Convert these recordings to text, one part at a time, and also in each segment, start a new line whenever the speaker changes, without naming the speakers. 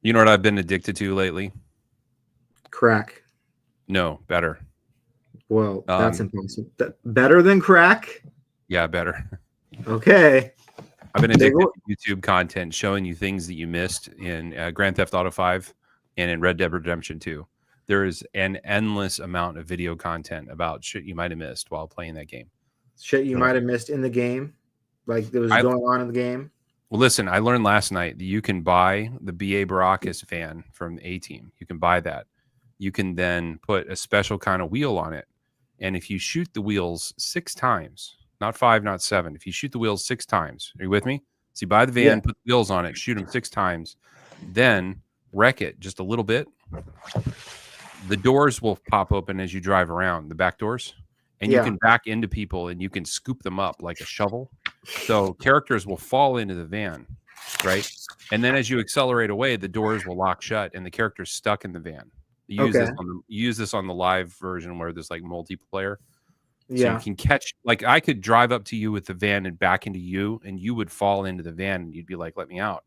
You know what I've been addicted to lately?
Crack.
No, better.
Well, that's
Um,
impossible. Better than crack?
yeah, better.
Okay.
I've been
Big
addicted
one.
to YouTube content showing you things that you missed in Grand Theft Auto 5 and in Red Dead Redemption 2. There is an endless amount of video content about shit you might have missed while playing that game.
Shit you
So
might have missed in the game, like that was
I
going on in the game.
well, listen. I learned last night that you can buy the BA Baracus van from A Team. You can buy that. You can then put a special kind of wheel on it, and if you shoot the wheels 6 times, not 5, not 7, if you shoot the wheels 6 times, are you with me? So you buy the
Yeah.
van, put the wheels on it, shoot them 6 times, then wreck it just a little bit. The doors will pop open as you drive around, the back doors, and you
Yeah.
can back into people and you can scoop them up like a shovel. So characters will fall into the van, right? And then as you accelerate away, the doors will lock shut and the character's stuck in the van.
Okay.
You use this on the live version where there's like multiplayer. So you
Yeah.
can catch, like, I could drive up to you with the van and back into you, and you would fall into the van and you'd be like, let me out.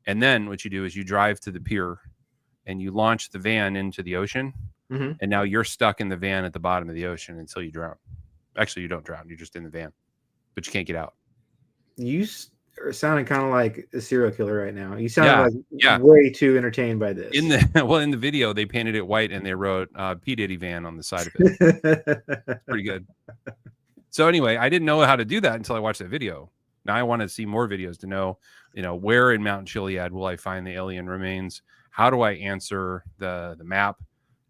And then what you do is you drive to the pier and you launch the van into the ocean,
Mm-hmm.
and now you're stuck in the van at the bottom of the ocean until you drown. Actually, you don't drown, you're just in the van, but you can't get out.
You are sounding kind of like a serial killer right now. You sounded
Yeah,
like
yeah.
way too entertained by
In
this.
the well, in the video, they painted it white and they wrote P Diddy van on the side of it. It's pretty good. So anyway, I didn't know how to do that until I watched that video. Now I want to see more videos to know, where in Mount Chiliad will I find the alien remains? How do I answer the map?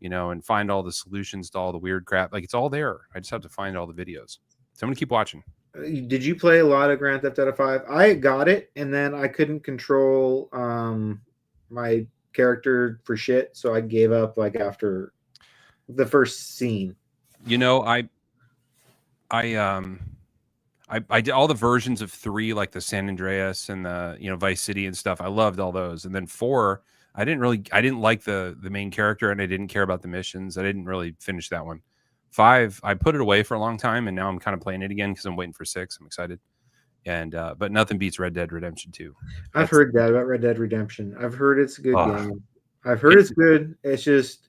And find all the solutions to all the weird crap. Like, it's all there. I just have to find all the videos. So I'm gonna keep watching.
Did you play a lot of Grand Theft Auto 5? I got it, and then I couldn't control my character for shit, so I gave up like after the first scene.
You know, I did all the versions of 3, like the San Andreas and the Vice City and stuff. I loved all those. And then 4, I didn't like the main character, and I didn't care about the missions. I didn't really finish that one. 5, I put it away for a long time, and now I'm kind of playing it again because I'm waiting for 6. I'm excited. And but nothing beats Red Dead Redemption 2.
I've
That's
heard that about Red Dead Redemption. I've heard it's a good
oh,
game. I've heard
it's
it's good. It's just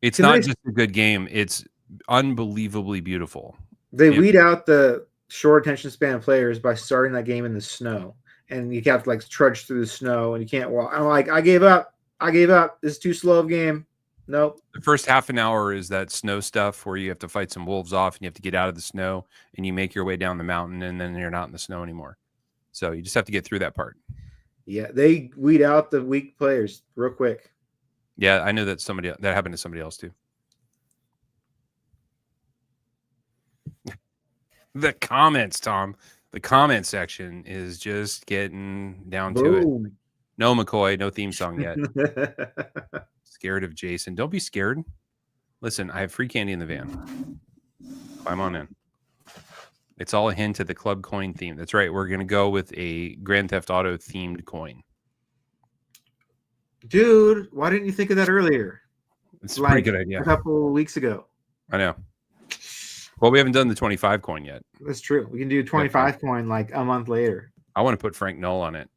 it's
can
not
they
just a good game. It's unbelievably beautiful.
they
It
weed out the short attention span of players by starting that game in the snow, and you have to like trudge through the snow, and you can't walk. I'm like, I gave up. I gave up. This is too slow of a game. Nope.
The first half an hour is that snow stuff where you have to fight some wolves off and you have to get out of the snow and you make your way down the mountain and then you're not in the snow anymore. So you just have to get through that part.
Yeah, they weed out the weak players real quick.
Yeah, I know that that happened to somebody else too. The comments, Tom. The comment section is just getting down to it.
Boom.
No, McCoy, no theme song yet. Scared of Jason. Don't be scared. Listen, I have free candy in the van. Climb on in. It's all a hint at the club coin theme. That's right. We're going to go with a Grand Theft Auto themed coin.
Dude, why didn't you think of that earlier?
It's a pretty good idea.
A couple of weeks ago.
I know. Well, we haven't done the 25 coin yet.
That's true. We can do 25 coin like a month later.
I want to put Frank Knoll on it.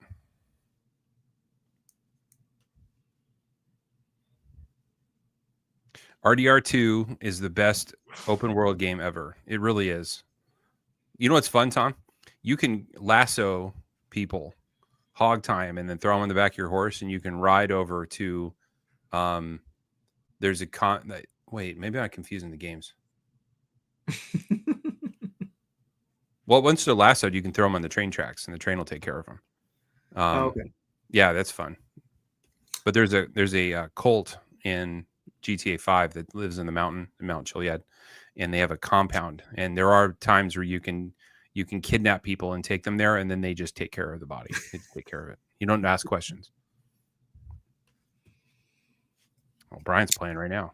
RDR2 is the best open world game ever. It really is. You know what's fun, Tom? You can lasso people, hog time, and then throw them on the back of your horse, and you can ride over to. There's a wait, maybe I'm confusing the games. Well, once they're lassoed, you can throw them on the train tracks, and the train will take care of them.
Okay.
Yeah, that's fun. But there's a cult in GTA 5 that lives in the mountain, in Mount Chiliad, and they have a compound. And there are times where you can kidnap people and take them there, and then they just take care of the body. They take care of it. You don't ask questions. Well, Brian's playing right now.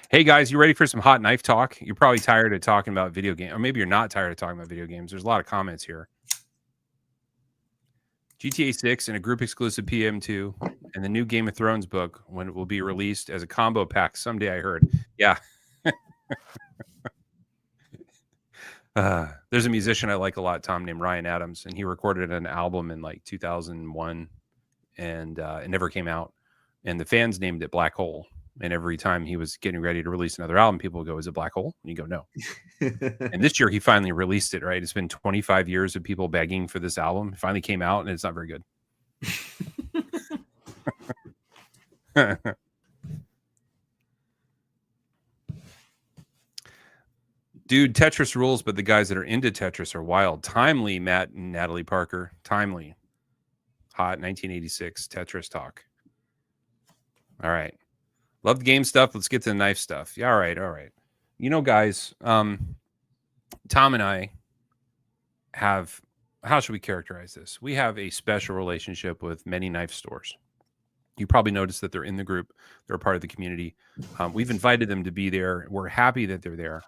Hey guys, you ready for some hot knife talk? You're probably tired of talking about video games, or maybe you're not tired of talking about video games. There's a lot of comments here. GTA 6 and a group exclusive PM2 and the new Game of Thrones book when it will be released as a combo pack someday, I heard. Yeah. There's a musician I like a lot, Tom, named Ryan Adams, and he recorded an album in like 2001 and it never came out. And the fans named it Black Hole. And every time he was getting ready to release another album, people would go, "Is it Black Hole?" And you go, "No." And this year he finally released it, right? It's been 25 years of people begging for this album. It finally came out, and it's not very good. Dude, Tetris rules, but the guys that are into Tetris are wild. Timely, Matt and Natalie Parker. Timely. Hot 1986 Tetris talk. All right. Love the game stuff. Let's get to the knife stuff. Yeah, all right. You know, guys, Tom and I have, how should we characterize this? We have a special relationship with many knife stores. You probably noticed that they're in the group. They're a part of the community. We've invited them to be there. We're happy that they're there.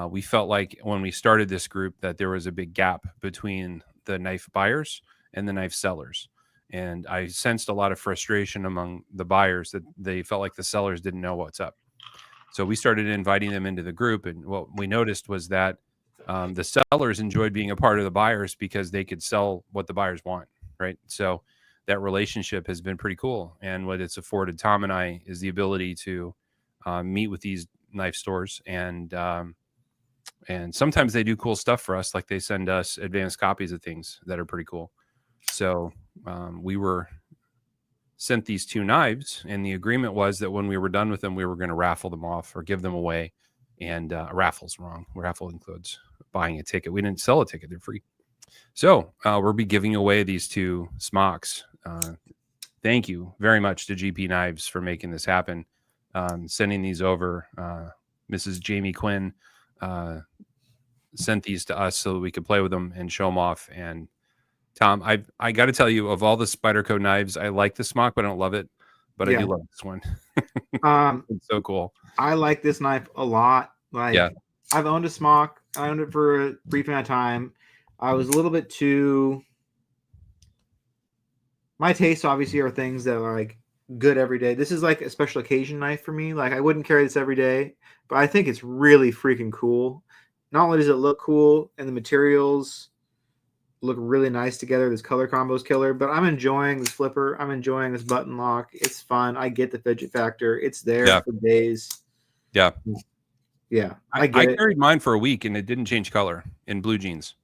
We felt like when we started this group that there was a big gap between the knife buyers and the knife sellers. And I sensed a lot of frustration among the buyers that they felt like the sellers didn't know what's up. So we started inviting them into the group. And what we noticed was that the sellers enjoyed being a part of the buyers because they could sell what the buyers want, right? So that relationship has been pretty cool. And what it's afforded Tom and I is the ability to meet with these knife stores, and sometimes they do cool stuff for us, like they send us advanced copies of things that are pretty cool. So we were sent these 2 knives, and the agreement was that when we were done with them, we were going to raffle them off or give them away. And raffle's wrong. Raffle includes buying a ticket. We didn't sell a ticket. They're free. So we'll be giving away these 2 smocks. Thank you very much to GP Knives for making this happen. Sending these over. Mrs. Jamie Quinn sent these to us so that we could play with them and show them off. And Tom, I got to tell you, of all the Spyderco knives, I like the Smock, but I don't love it. But I do love this one. It's so cool.
I like this knife a lot. Like, I've owned a Smock. I owned it for a brief amount of time. I was a little bit too. My tastes obviously are things that are like good every day. This is like a special occasion knife for me. Like, I wouldn't carry this every day, but I think it's really freaking cool. Not only does it look cool and the materials look really nice together, this color combo is killer, but I'm enjoying this flipper. I'm enjoying this button lock. It's fun. I get the fidget factor. It's there for days.
Yeah.
I
carried mine for a week and it didn't change color in blue jeans.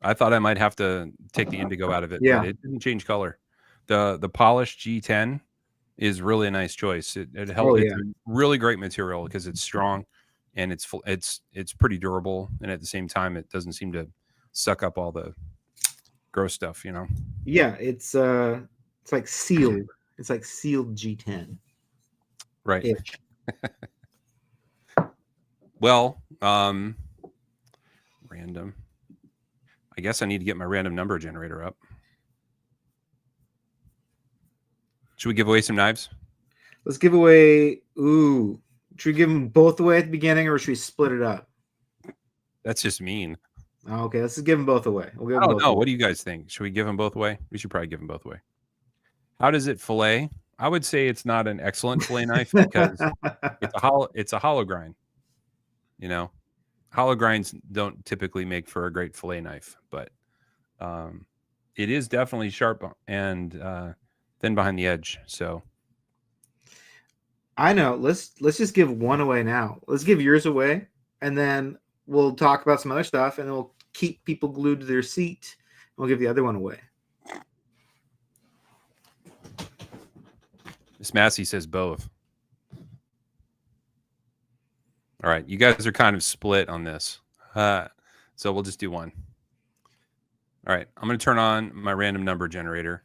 I thought I might have to take the indigo out of it, but it didn't change color. The polished G10 is really a nice choice. It helps. It's a really great material because it's strong and it's pretty durable, and at the same time it doesn't seem to suck up all the gross stuff, you know.
Yeah, it's like sealed. It's like sealed G10.
Right. Well, random. I guess I need to get my random number generator up. Should we give away some knives?
Let's give away. Ooh, should we give them both away at the beginning, or should we split it up?
That's just mean.
Okay, let's just give them both away.
I don't know. What do you guys think? Should we give them both away? We should probably give them both away. How does it fillet? I would say it's not an excellent fillet knife because it's a hollow grind. You know, hollow grinds don't typically make for a great fillet knife, but it is definitely sharp and thin behind the edge. So
I know. Let's just give one away now. Let's give yours away, and then we'll talk about some other stuff, and then we'll keep people glued to their seat. And we'll give the other one away.
Miss Massey says both. All right, you guys are kind of split on this, so we'll just do one. All right, I'm going to turn on my random number generator.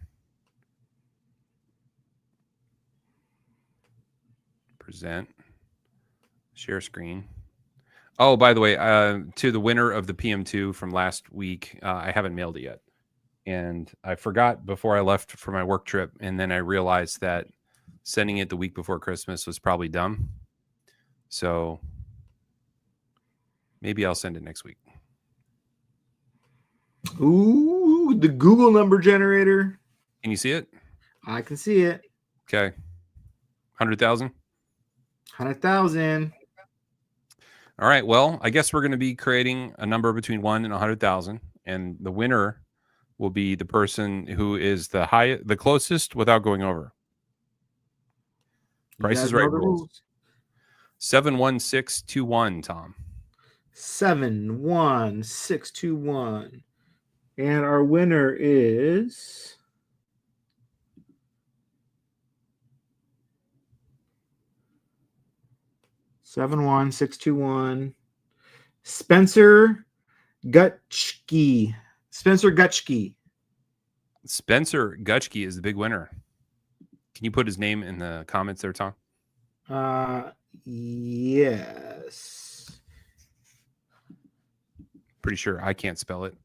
Present. Share screen. Oh, by the way, to the winner of the PM2 from last week, I haven't mailed it yet. And I forgot before I left for my work trip, and then I realized that sending it the week before Christmas was probably dumb. So maybe I'll send it next week.
Ooh, the Google number generator.
Can you see it?
I can see it.
Okay. 100,000?
100,000.
All right. Well, I guess we're going to be creating a number between 1 and 100,000, and the winner will be the person who is the closest without going over.
You
Price
guys
is
know
Right
the
rules. 71621, Tom.
71621. And our winner is 71621. Spencer Gutschke. Spencer Gutschke.
Spencer Gutschke is the big winner. Can you put his name in the comments there, Tom?
Yes.
Pretty sure I can't spell it.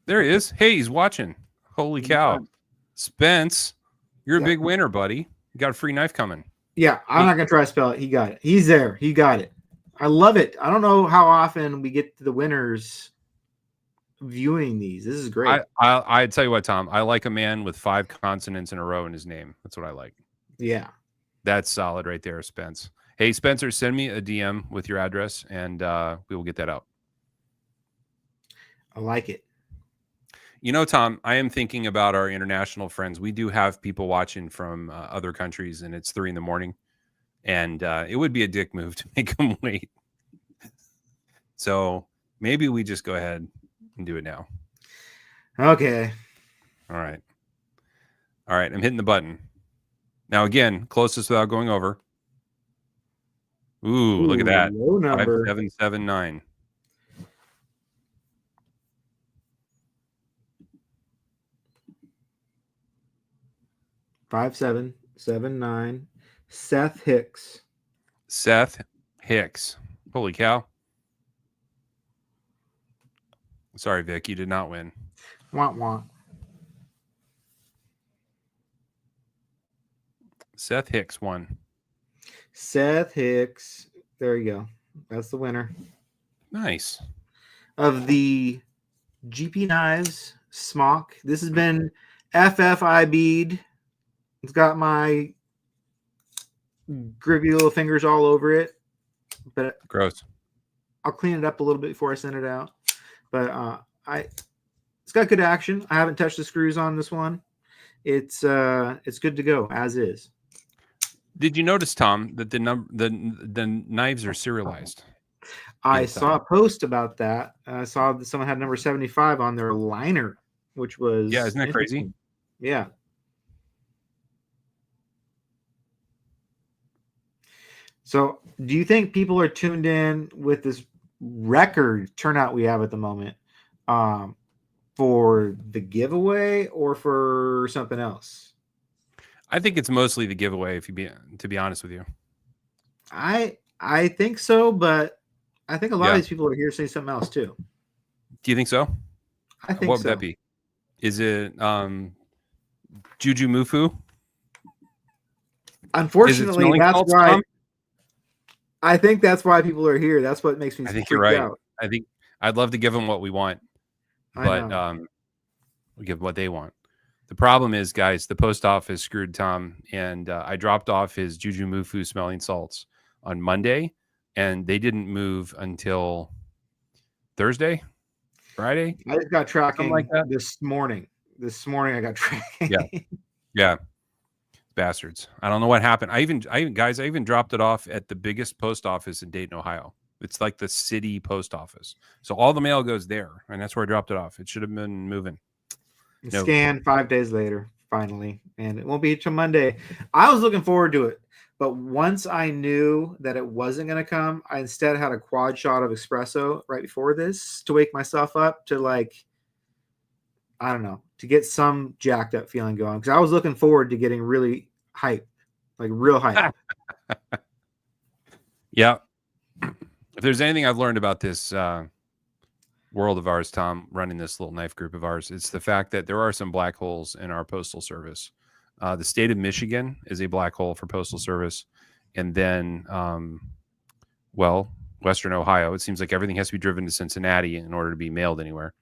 There he is. Hey, he's watching. Holy cow. Spence, you're a big winner, buddy. You got a free knife coming.
Yeah, I'm not going to try to spell it. He got it. He's there. He got it. I love it. I don't know how often we get the winners viewing these. This is great.
I tell you what, Tom, I like a man with 5 consonants in a row in his name. That's what I like.
Yeah.
That's solid right there, Spence. Hey, Spencer, send me a DM with your address, and we will get that out.
I like it.
You know, Tom, I am thinking about our international friends. We do have people watching from other countries, and it's 3 a.m. And it would be a dick move to make them wait. So maybe we just go ahead and do it now.
Okay.
All right. All right. I'm hitting the button. Now, again, closest without going over. Ooh, look at that.
Low number.
5779.
$5,779. Seth Hicks.
Seth Hicks. Holy cow. Sorry, Vic, you did not win.
Want want.
Seth Hicks won.
Seth Hicks. There you go. That's the winner.
Nice.
Of the GP Knives Smock. This has been FFIB'd. It's got my grippy little fingers all over it. But
Gross.
I'll clean it up a little bit before I send it out. But it's got good action. I haven't touched the screws on this one. It's good to go as is.
Did you notice, Tom, that the knives are serialized?
I saw a post about that. I saw that someone had number 75 on their liner, which was
isn't that crazy?
Yeah. So, do you think people are tuned in with this record turnout we have at the moment for the giveaway or for something else?
I think it's mostly the giveaway, to be honest with you.
I think so, but I think a lot of these people are here saying something else too.
Do you think so?
I think
what
so.
would that be? Is it Juju Mufu?
Unfortunately, that's why. Tom? I think that's why people are here. That's what makes me.
I think you're right. Out. I think I'd love to give them what we want, but we give them what they want. The problem is, guys, the post office screwed Tom, and I dropped off his Juju Mufu smelling salts on Monday, and they didn't move until Thursday, Friday.
I just got tracking
like that
this morning. This morning I got tracking.
Yeah. Bastards. I don't know what happened. I even dropped it off at the biggest post office in Dayton, Ohio. It's like the city post office. So all the mail goes there, and that's where I dropped it off. It should have been moving.
Scan 5 days later, finally. And it won't be till Monday. I was looking forward to it. But once I knew that it wasn't going to come, I instead had a quad shot of espresso right before this to wake myself up to I don't know, to get some jacked up feeling going. Because I was looking forward to getting really hyped, like real hyped.
Yeah. If there's anything I've learned about this world of ours, Tom, running this little knife group of ours, it's the fact that there are some black holes in our postal service. The state of Michigan is a black hole for postal service. And then, Western Ohio, it seems like everything has to be driven to Cincinnati in order to be mailed anywhere.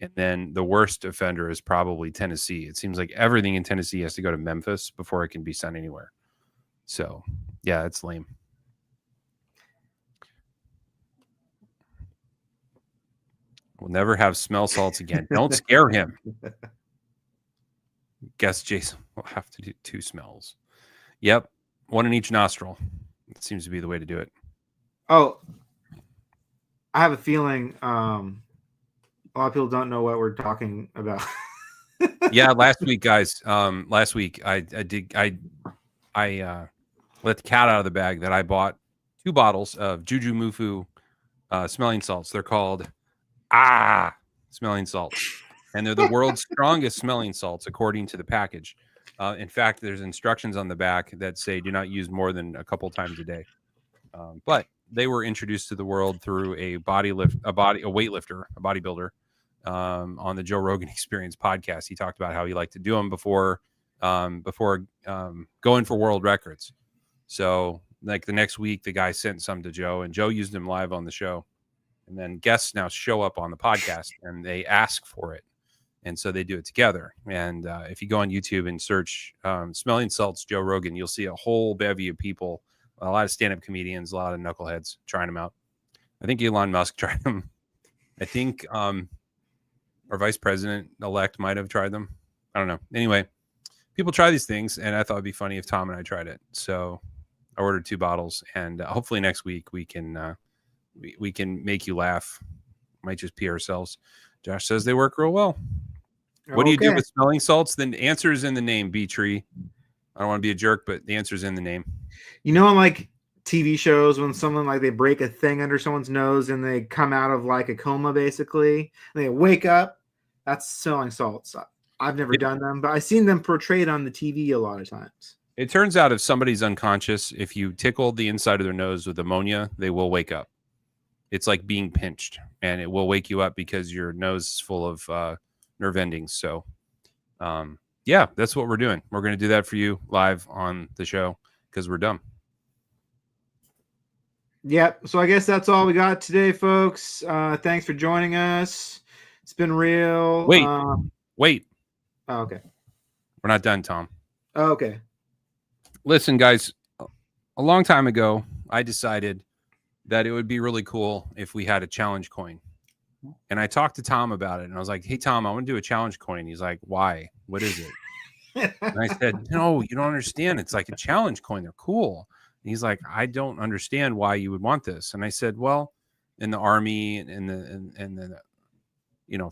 And then the worst offender is probably Tennessee. It seems like everything in Tennessee has to go to Memphis before it can be sent anywhere. So, yeah, it's lame. We'll never have smell salts again. Don't scare him. Guess Jason will have to do 2 smells. Yep. 1 in each nostril. It seems to be the way to do it.
Oh, I have a feeling a lot of people don't know what we're talking about.
Yeah, last week, guys. Last week I let the cat out of the bag that I bought 2 bottles of Juju Mufu smelling salts. They're called smelling salts, and they're the world's strongest smelling salts according to the package. In fact, there's instructions on the back that say do not use more than a couple times a day. But they were introduced to the world through a weightlifter, a bodybuilder, on the Joe Rogan Experience podcast. He talked about how he liked to do them before going for world records. So like the next week, the guy sent some to Joe, and Joe used them live on the show. And then guests now show up on the podcast and they ask for it. And so they do it together. And if you go on YouTube and search smelling salts Joe Rogan, you'll see a whole bevy of people, a lot of stand-up comedians, a lot of knuckleheads trying them out. I think Elon Musk tried them. I think our vice president-elect might have tried them. I don't know. Anyway, people try these things, and I thought it'd be funny if Tom and I tried it. So I ordered 2 bottles, and hopefully next week we can make you laugh. Might just pee ourselves. Josh says they work real well. What do you do with smelling salts? The answer is in the name, B-Tree. I don't want to be a jerk, but the answer is in the name.
You know, on like TV shows, when someone like they break a thing under someone's nose and they come out of like a coma, basically, and they wake up, that's smelling salts. I've never done them, but I've seen them portrayed on the TV a lot of times.
It turns out if somebody's unconscious, if you tickle the inside of their nose with ammonia, they will wake up. It's like being pinched, and it will wake you up because your nose is full of nerve endings. So, yeah, that's what we're doing. We're going to do that for you live on the show because we're dumb.
Yep. So I guess that's all we got today, folks. Thanks for joining us. It's been real.
Wait.
Oh, okay.
We're not done, Tom.
Oh, okay.
Listen, guys, a long time ago, I decided that it would be really cool if we had a challenge coin. And I talked to Tom about it, and I was like, hey, Tom, I want to do a challenge coin. He's like, why? What is it? And I said, no, you don't understand. It's like a challenge coin. They're cool. And he's like, I don't understand why you would want this. And I said, well, in the Army and the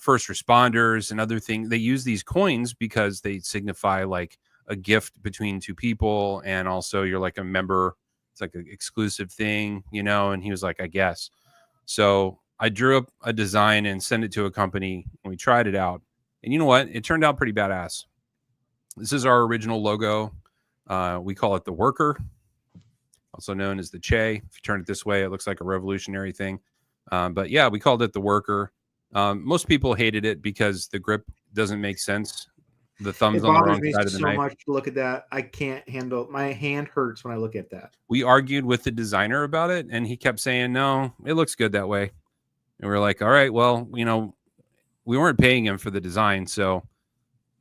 first responders and other things, they use these coins because they signify like a gift between 2 people. And also you're like a member. It's like an exclusive thing, and he was like, I guess. So I drew up a design and sent it to a company, and we tried it out. And you know what? It turned out pretty badass. This is our original logo. We call it the Worker, also known as the Che. If you turn it this way, it looks like a revolutionary thing. But yeah, we called it the Worker. Most people hated it because the grip doesn't make sense. The thumb's on the wrong side of the knife.
So much to look at that. I can't handle. My hand hurts when I look at that.
We argued with the designer about it, and he kept saying, no, it looks good that way. And we're like, all right, well, we weren't paying him for the design, so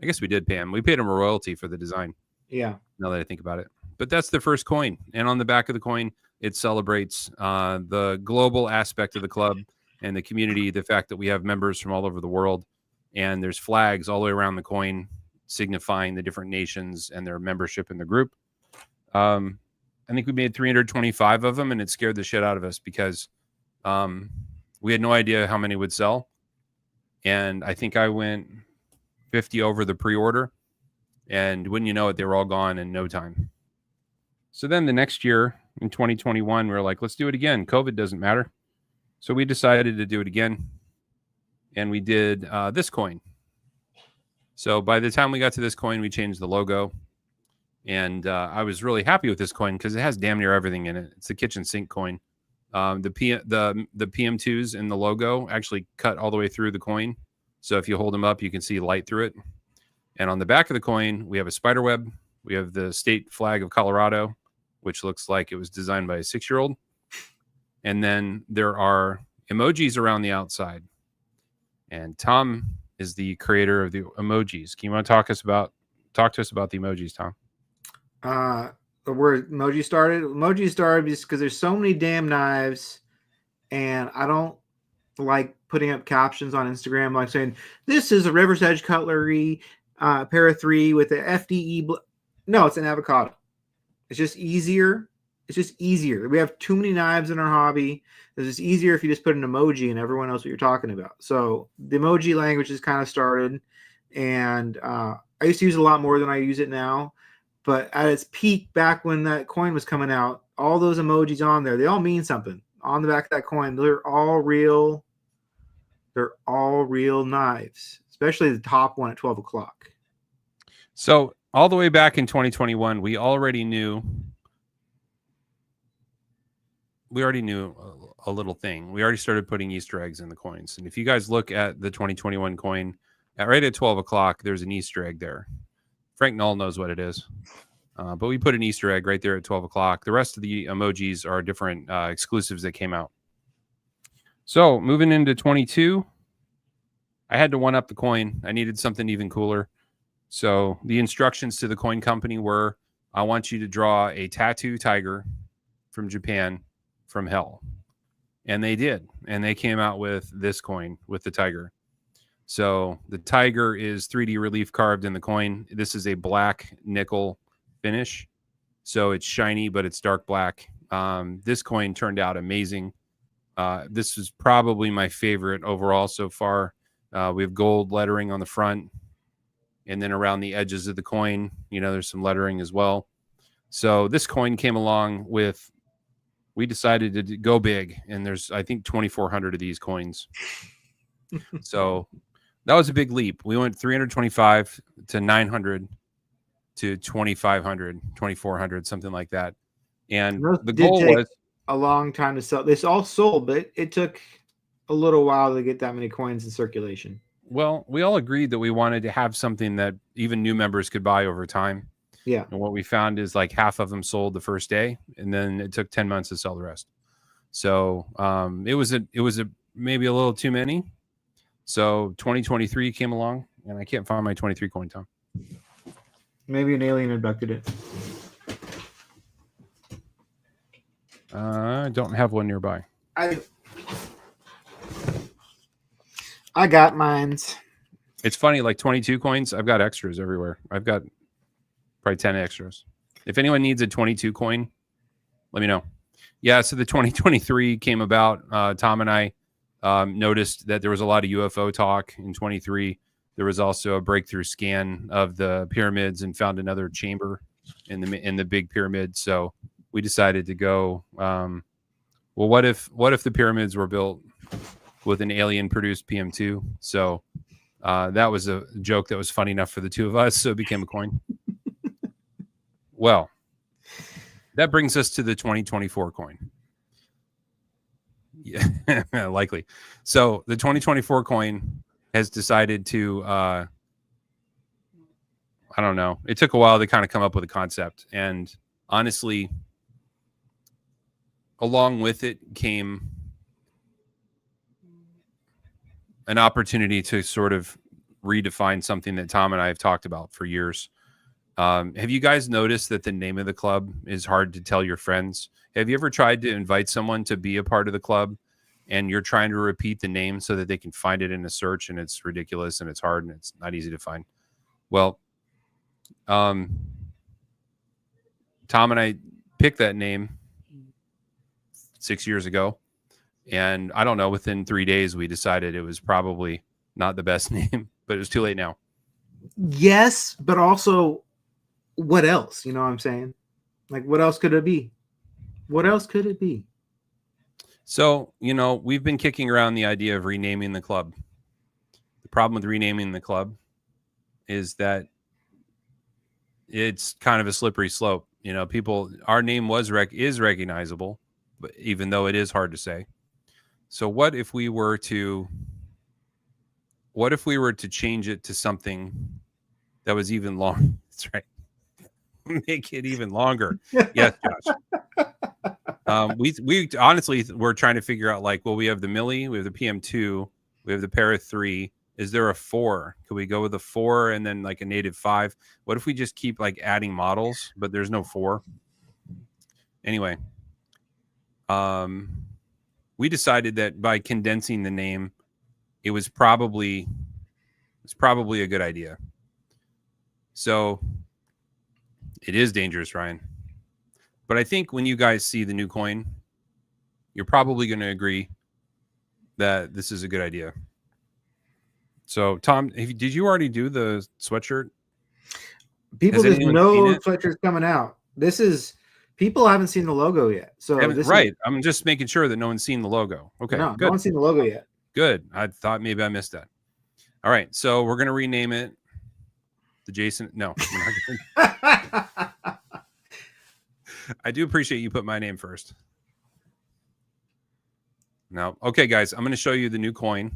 I guess we did pay him. We paid him a royalty for the design.
Yeah.
Now that I think about it. But that's the first coin. And on the back of the coin, it celebrates the global aspect of the club and the community, the fact that we have members from all over the world. And there's flags all the way around the coin signifying the different nations and their membership in the group. I think we made 325 of them, and it scared the shit out of us because we had no idea how many would sell. And I think I went 50 over the pre-order. And wouldn't you know it, they were all gone in no time. So then the next year in 2021, we were like, let's do it again. COVID doesn't matter. So we decided to do it again. And we did this coin. So by the time we got to this coin, we changed the logo. And I was really happy with this coin because it has damn near everything in it. It's the kitchen sink coin. The PM2s in the logo actually cut all the way through the coin. So if you hold them up, you can see light through it. And on the back of the coin, we have a spider web. We have the state flag of Colorado, which looks like it was designed by a 6-year-old. And then there are emojis around the outside. And Tom is the creator of the emojis. Can you want to talk to us about the emojis, Tom?
Where emoji started? Emoji started because there's so many damn knives, and I don't like putting up captions on Instagram like saying, "This is a River's Edge cutlery, pair of 3 with the FDE." No, it's an avocado. It's just easier. It's just easier. We have too many knives in our hobby. It's just easier if you just put an emoji and everyone knows what you're talking about. So the emoji language has kind of started, and I used to use it a lot more than I use it now. But at its peak, back when that coin was coming out, all those emojis on there, they all mean something. On the back of that coin, they're all real. They're all real knives, especially the top one at 12 o'clock.
So all the way back in 2021, we already knew a little thing. We already started putting Easter eggs in the coins. And if you guys look at the 2021 coin, right at 12 o'clock, there's an Easter egg there. Frank Null knows what it is. But we put an Easter egg right there at 12 o'clock. The rest of the emojis are different exclusives that came out. So moving into 22, I had to one up the coin. I needed something even cooler. So the instructions to the coin company were, I want you to draw a tattoo tiger from Japan from hell. And they did. And they came out with this coin with the tiger. So the tiger is 3D relief carved in the coin. This is a black nickel finish. So it's shiny, but it's dark black. This coin turned out amazing. This is probably my favorite overall so far. We have gold lettering on the front, and then around the edges of the coin, there's some lettering as well. So this coin came along with, we decided to go big, and there's, I think, 2,400 of these coins. So that was a big leap. We went 325 to 900 to 2,500, 2,400, something like that. And the goal was
a long time to sell. This all sold, but it took a little while to get that many coins in circulation.
Well, we all agreed that we wanted to have something that even new members could buy over time.
Yeah.
And what we found is like half of them sold the first day, and then it took 10 months to sell the rest. So it was maybe a little too many. So 2023 came along, and I can't find my 23 coin, Tom.
Maybe an alien abducted it.
I don't have one nearby.
I got mines.
It's funny, like 22 coins, I've got extras everywhere. I've got probably 10 extras. If anyone needs a 22 coin, let me know. Yeah, so the 2023 came about. Tom and I noticed that there was a lot of UFO talk in 23. There was also a breakthrough scan of the pyramids and found another chamber in the big pyramid. So we decided to go, well, what if the pyramids were built with an alien produced PM2? So that was a joke that was funny enough for the two of us. So it became a coin. Well, that brings us to the 2024 coin. Yeah, likely. So the 2024 coin has decided to, I don't know. It took a while to kind of come up with a concept. And honestly, along with it came an opportunity to sort of redefine something that Tom and I have talked about for years. Have you guys noticed that the name of the club is hard to tell your friends? Have you ever tried to invite someone to be a part of the club and you're trying to repeat the name so that they can find it in a search, and it's ridiculous and it's hard and it's not easy to find? Well, Tom and I picked that name 6 years ago. And I don't know, within 3 days, we decided it was probably not the best name, but it was too late now.
Yes, but also, what else? You know what I'm saying? Like, what else could it be? What else could it be?
So, we've been kicking around the idea of renaming the club. The problem with renaming the club is that it's kind of a slippery slope. Our name is recognizable, but even though it is hard to say. So what if we were to change it to something that was even long? That's right. Make it even longer. Yes, Josh. We honestly, we're trying to figure out, like, well, we have the Millie, we have the PM2, we have the Para 3. Is there a 4? Could we go with a 4 and then like a native 5? What if we just keep like adding models, but there's no 4? Anyway, we decided that by condensing the name it was probably a good idea. So it is dangerous, Ryan. But I think when you guys see the new coin, you're probably going to agree that this is a good idea. So, Tom, did you already do the sweatshirt?
People just know the sweatshirt's coming out. People haven't seen the logo yet. So
I'm just making sure that no one's seen the logo. Okay,
no,
good.
No one's seen the logo yet.
Good. I thought maybe I missed that. All right, so we're going to rename it the Jason. No, we're not gonna... I do appreciate you put my name first. Now, okay, guys, I'm going to show you the new coin,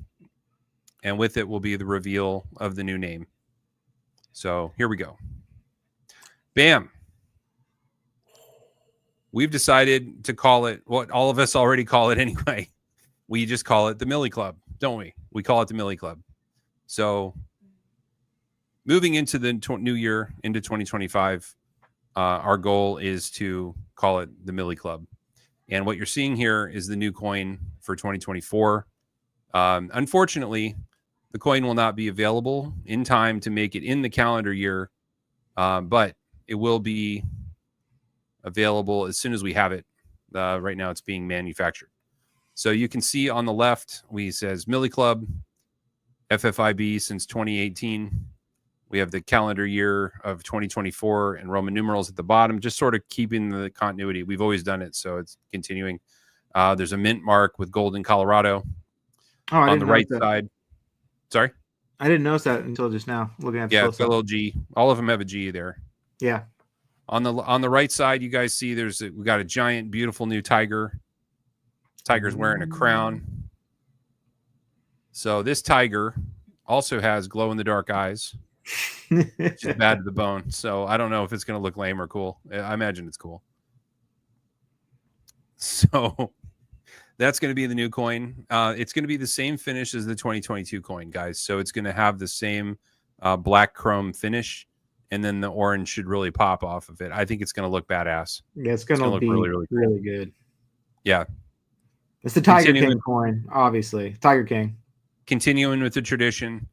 and with it will be the reveal of the new name. So here we go. Bam. We've decided to call it what all of us already call it anyway. We just call it the Millie Club, don't we? We call it the Millie Club. So moving into the new year, into 2025, our goal is to call it the Millie Club. And what you're seeing here is the new coin for 2024. Unfortunately, the coin will not be available in time to make it in the calendar year, but it will be available as soon as we have it. Right now, it's being manufactured. So you can see on the left, says Millie Club, FFIB since 2018. We have the calendar year of 2024 and Roman numerals at the bottom, just sort of keeping the continuity. We've always done it, so it's continuing. There's a mint mark with golden Colorado on the right side. Sorry?
I didn't notice that until just now, looking at the
it's a little G. All of them have a G there.
Yeah.
On the right side, you guys see we got a giant, beautiful new tiger. Tiger's wearing a crown. So this tiger also has glow-in-the-dark eyes. Which is bad to the bone. So I don't know if it's going to look lame or cool. I imagine it's cool. So that's going to be the new coin. It's going to be the same finish as the 2022 coin, guys. So it's going to have the same black chrome finish, and then the orange should really pop off of it. I think it's going to look badass.
Yeah, it's going to look really, really, cool. Really good.
Yeah.
It's the Tiger King coin, obviously. Tiger King.
Continuing with the tradition.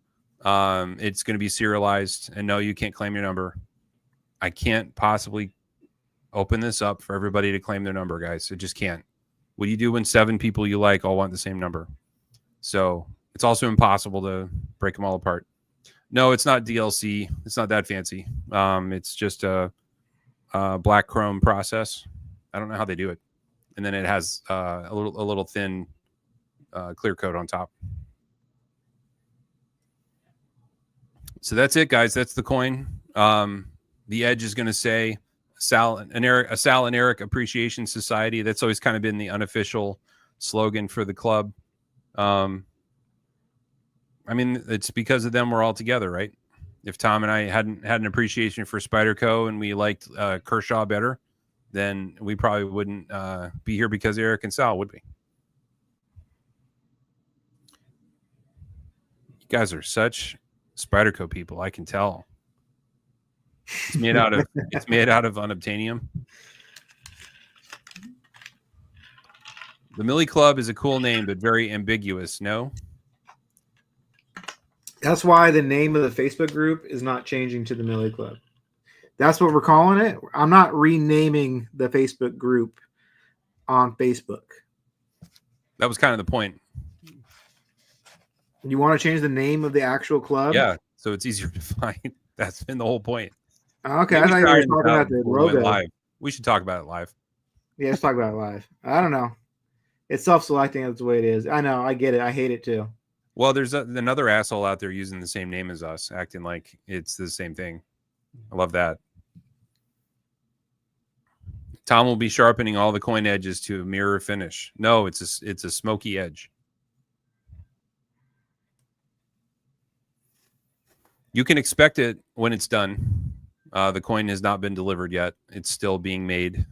It's going to be serialized, and no, you can't claim your number. I can't possibly open this up for everybody to claim their number, guys. It just can't. What do you do when 7 people you like all want the same number? So it's also impossible to break them all apart. No, it's not DLC. It's not that fancy. It's just a black chrome process. I don't know how they do it. And then it has a little thin clear coat on top. So that's it, guys. That's the coin. The edge is going to say Sal and Eric Appreciation Society. That's always kind of been the unofficial slogan for the club. I mean, it's because of them we're all together, right? If Tom and I hadn't had an appreciation for Spyderco and we liked Kershaw better, then we probably wouldn't be here because of Eric and Sal, would we? You guys are such Spyderco people, I can tell. It's made out of unobtainium. The Millie Club is a cool name, but very ambiguous. No.
That's why the name of the Facebook group is not changing to the Millie Club. That's what we're calling it. I'm not renaming the Facebook group on Facebook.
That was kind of the point.
You want to change the name of the actual club?
Yeah, so it's easier to find. That's been the whole point.
Okay, I thought you were talking about the logo.
Live. We should talk about it live.
Yeah, let's talk about it live. I don't know. It's self-selecting. That's the way it is. I know. I get it. I hate it too.
Well, there's another asshole out there using the same name as us, acting like it's the same thing. I love that. Tom will be sharpening all the coin edges to a mirror finish. No, it's a smoky edge. You can expect it when it's done. The coin has not been delivered yet. It's still being made.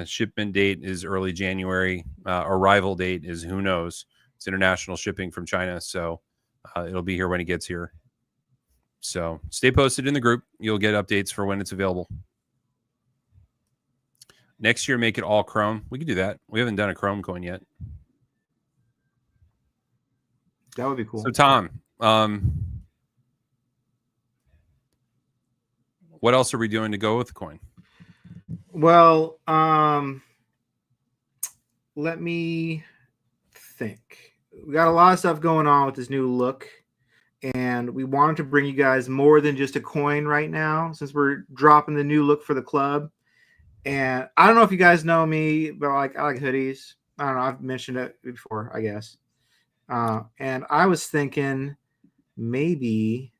Shipment date is early January. Arrival date is who knows. It's international shipping from China, so it'll be here when it gets here. So stay posted in the group. You'll get updates for when it's available. Next year, make it all chrome. We could do that. We haven't done a chrome coin yet.
That would be cool.
So Tom, what else are we doing to go with the coin?
Well, let me think. We got a lot of stuff going on with this new look, and we wanted to bring you guys more than just a coin right now, since we're dropping the new look for the club. And I don't know if you guys know me, but I like hoodies. I don't know. I've mentioned it before, I guess. And I was thinking maybe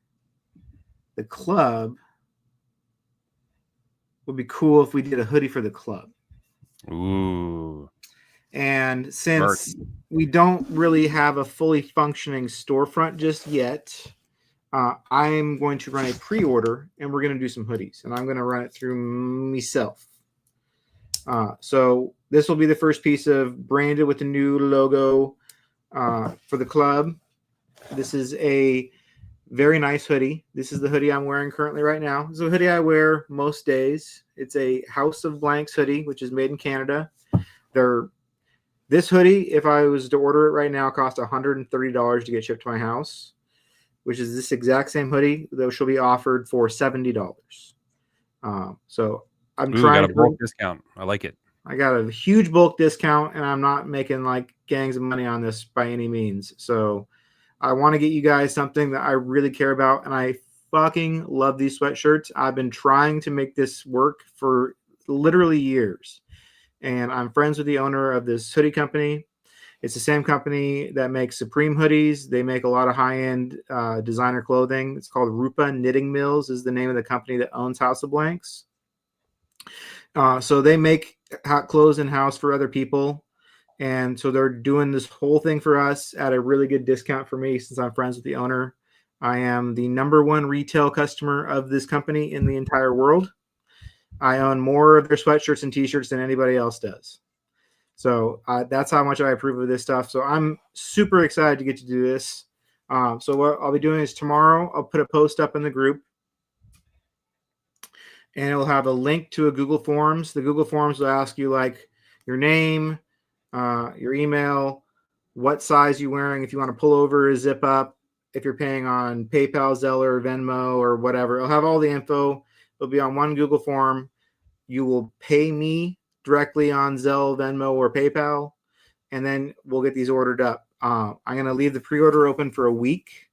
the club would be cool if we did a hoodie for the club.
Ooh.
And since we don't really have a fully functioning storefront just yet, I'm going to run a pre-order, and we're going to do some hoodies, and I'm going to run it through myself. So this will be the first piece of branded with the new logo for the club. This is a very nice hoodie. This is the hoodie I'm wearing currently right now. It's a hoodie I wear most days. It's a House of Blanks hoodie, which is made in Canada. This hoodie, if I was to order it right now, cost $130 to get shipped to my house, which is this exact same hoodie, though she'll be offered for $70. So I'm trying
got a bulk discount. I like it.
I got a huge bulk discount, and I'm not making like gangs of money on this by any means. So I want to get you guys something that I really care about, and I fucking love these sweatshirts. I've been trying to make this work for literally years, and I'm friends with the owner of this hoodie company. It's the same company that makes Supreme hoodies. They make a lot of high-end designer clothing. It's called Rupa Knitting Mills is the name of the company that owns House of Blanks. So they make hot clothes in-house for other people. And so they're doing this whole thing for us at a really good discount for me since I'm friends with the owner. I am the #1 retail customer of this company in the entire world. I own more of their sweatshirts and t-shirts than anybody else does. So that's how much I approve of this stuff. So I'm super excited to get to do this. So what I'll be doing is tomorrow I'll put a post up in the group, and it'll have a link to a Google Forms. The Google Forms will ask you like your name, your email, what size you're wearing, if you want to pull over or zip up, if you're paying on PayPal, Zelle, or Venmo, or whatever. It'll have all the info. It'll be on one Google form. You will pay me directly on Zelle, Venmo, or PayPal, and then we'll get these ordered up. I'm going to leave the pre-order open for a week,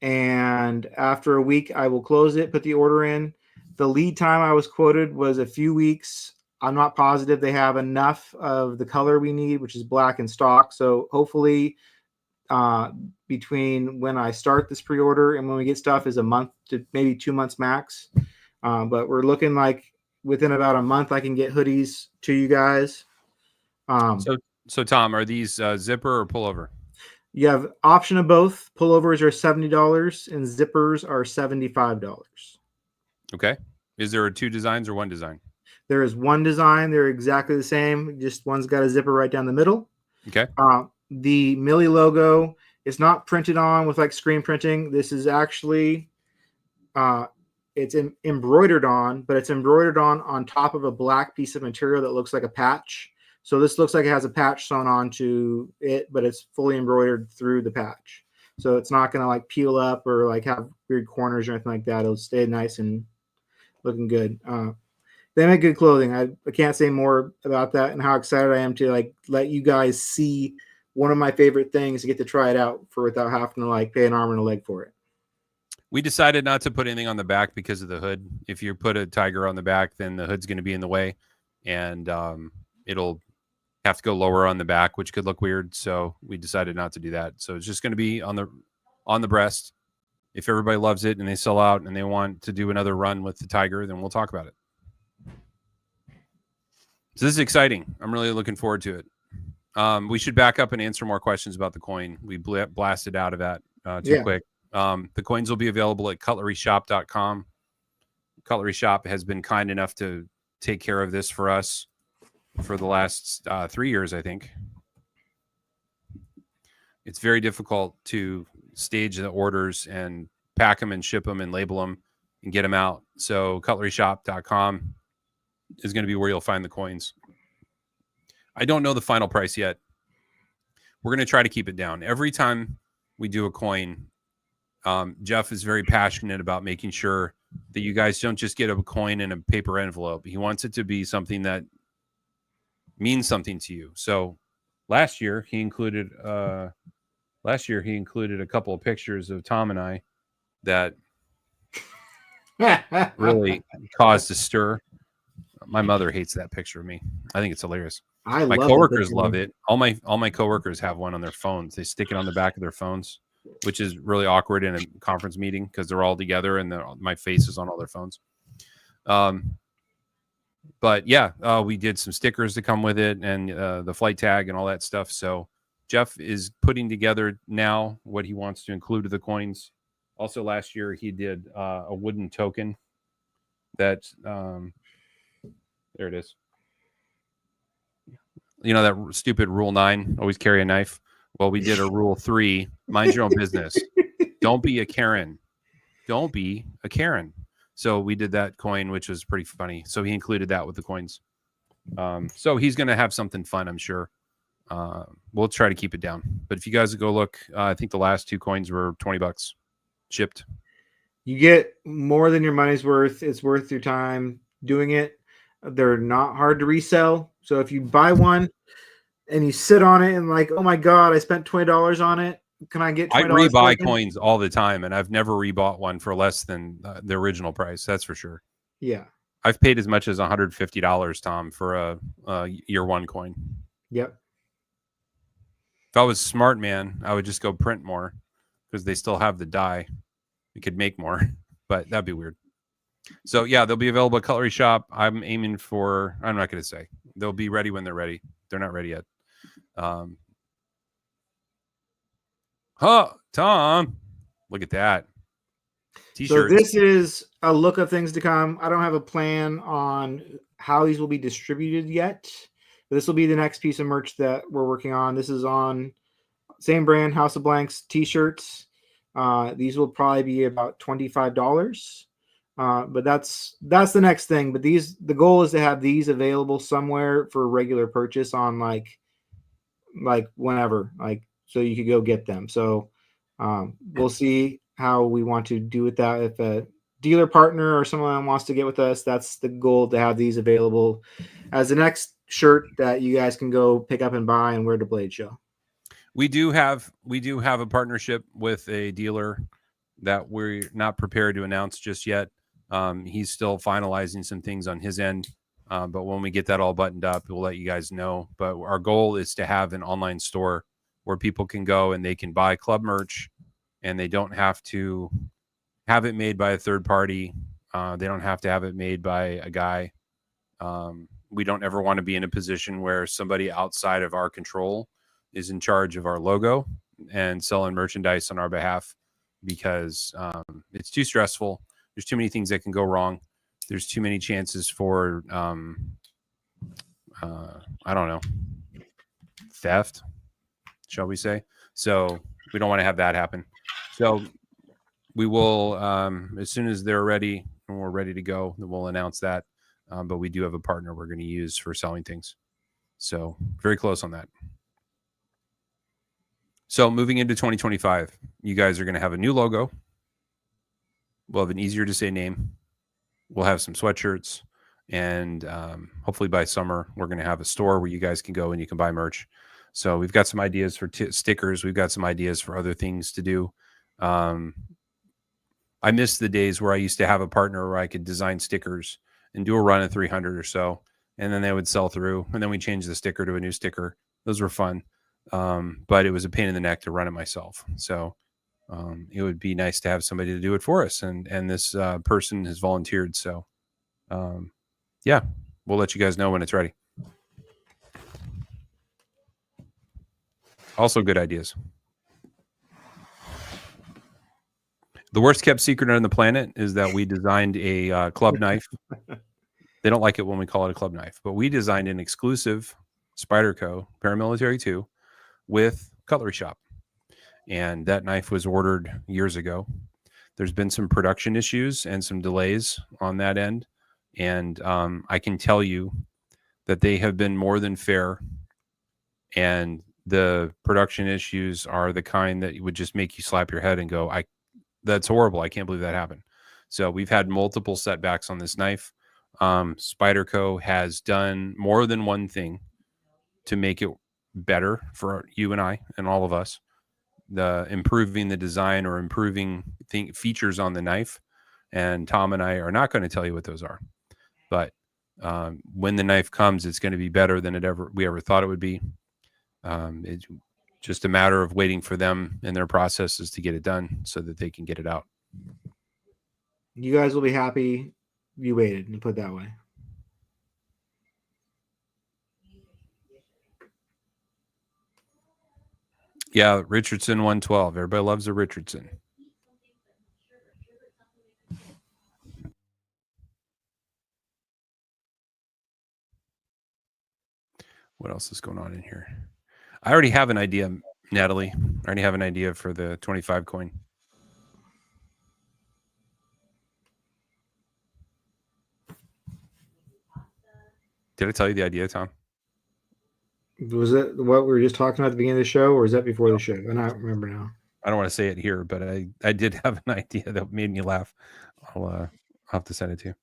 and after a week, I will close it, put the order in. The lead time I was quoted was a few weeks. I'm not positive they have enough of the color we need, which is black in stock. So hopefully between when I start this pre-order and when we get stuff is a month to maybe 2 months max. But we're looking like within about a month I can get hoodies to you guys.
So Tom, are these zipper or pullover?
You have option of both. Pullovers are $70 and zippers are $75.
Okay. Is there 2 designs or 1 design?
There is 1 design. They're exactly the same. Just one's got a zipper right down the middle.
Okay.
The Millie logo is not printed on with like screen printing. This is actually it's embroidered on, but it's embroidered on top of a black piece of material that looks like a patch. So this looks like it has a patch sewn onto it, but it's fully embroidered through the patch. So it's not going to like peel up or like have weird corners or anything like that. It'll stay nice and looking good. They make good clothing. I can't say more about that and how excited I am to like let you guys see one of my favorite things to get to try it out for without having to like pay an arm and a leg for it.
We decided not to put anything on the back because of the hood. If you put a tiger on the back, then the hood's going to be in the way, and it'll have to go lower on the back, which could look weird. So we decided not to do that. So it's just going to be on the breast. If everybody loves it and they sell out and they want to do another run with the tiger, then we'll talk about it. So this is exciting. I'm really looking forward to it. We should back up and answer more questions about the coin. We blasted out of that too quick. The coins will be available at cutleryshop.com. Cutlery Shop has been kind enough to take care of this for us for the last 3 years, I think. It's very difficult to stage the orders and pack them and ship them and label them and get them out. So cutleryshop.com is going to be where you'll find the coins. I don't know the final price yet. we're going to try to keep it down. Every time we do a coin, Jeff is very passionate about making sure that you guys don't just get a coin in a paper envelope. He wants it to be something that means something to you. So last year he included a couple of pictures of Tom and I that really caused a stir. My mother hates that picture of me. I think it's hilarious. My coworkers love it. All my coworkers have one on their phones. They stick it on the back of their phones, which is really awkward in a conference meeting because they're all together and my face is on all their phones. But yeah, we did some stickers to come with it and the flight tag and all that stuff. So Jeff is putting together now what he wants to include with the coins. Also, last year he did a wooden token that there it is. You know that stupid Rule 9, always carry a knife? Well, we did a Rule 3, mind your own business. Don't be a Karen. Don't be a Karen. So we did that coin, which was pretty funny. So he included that with the coins. So he's going to have something fun, I'm sure. We'll try to keep it down. But if you guys go look, I think the last 2 coins were $20 shipped.
You get more than your money's worth. It's worth your time doing it. They're not hard to resell. So if you buy one and you sit on it and like, oh my God, I spent $20 on it. Can I get $20? I
rebuy coins all the time, and I've never rebought one for less than the original price. That's for sure.
Yeah.
I've paid as much as $150, Tom, for a year 1 coin.
Yep.
If I was smart, man, I would just go print more because they still have the die. We could make more, but that'd be weird. So yeah, they'll be available at Cutlery Shop. I'm aiming for, I'm not going to say. They'll be ready when they're ready. They're not ready yet. Tom, look at that. T-shirts.
So this is a look of things to come. I don't have a plan on how these will be distributed yet. This will be the next piece of merch that we're working on. This is on same brand, House of Blanks t-shirts. These will probably be about $25. But that's the next thing. But the goal is to have these available somewhere for regular purchase on like whenever, like, so you could go get them. So we'll see how we want to do with that. If a dealer partner or someone wants to get with us, that's the goal, to have these available as the next shirt that you guys can go pick up and buy and wear to Blade Show.
We do have a partnership with a dealer that we're not prepared to announce just yet. He's still finalizing some things on his end. But when we get that all buttoned up, we'll let you guys know. But our goal is to have an online store where people can go and they can buy club merch, and they don't have to have it made by a third party. They don't have to have it made by a guy. We don't ever want to be in a position where somebody outside of our control is in charge of our logo and selling merchandise on our behalf, because it's too stressful. There's too many things that can go wrong. There's too many chances for, I don't know, theft, shall we say. So we don't want to have that happen. So we will, as soon as they're ready and we're ready to go, then we'll announce that. But we do have a partner we're going to use for selling things. So very close on that. So moving into 2025, you guys are going to have a new logo. We'll have an easier to say name. We'll have some sweatshirts, and hopefully by summer, we're going to have a store where you guys can go and you can buy merch. So we've got some ideas for stickers. We've got some ideas for other things to do. I miss the days where I used to have a partner where I could design stickers and do a run of 300 or so, and then they would sell through, and then we change the sticker to a new sticker. Those were fun. But it was a pain in the neck to run it myself. So it would be nice to have somebody to do it for us. And this person has volunteered. So yeah, we'll let you guys know when it's ready. Also good ideas. The worst kept secret on the planet is that we designed a club knife. They don't like it when we call it a club knife, but we designed an exclusive Spyderco Paramilitary 2 with Cutlery Shop. And that knife was ordered years ago. There's been some production issues and some delays on that end. And I can tell you that they have been more than fair. And The production issues are the kind that would just make you slap your head and go, that's horrible. I can't believe that happened. So we've had multiple setbacks on this knife. Spyderco has done more than one thing to make it better for you and I and all of us. The improving the design or improving features on the knife. And Tom and I are not going to tell you what those are. But when the knife comes, it's going to be better than we ever thought it would be. It's just a matter of waiting for them and their processes to get it done so that they can get it out.
You guys will be happy you waited, and put it that way.
Yeah, Richardson 112. Everybody loves a Richardson. What else is going on in here? I already have an idea, Natalie. I already have an idea for the 25 coin. Did I tell you the idea, Tom?
Was that what we were just talking about at the beginning of the show, or is that before the show? I don't remember now.
I don't want to say it here, but I did have an idea that made me laugh. I'll have to send it to you.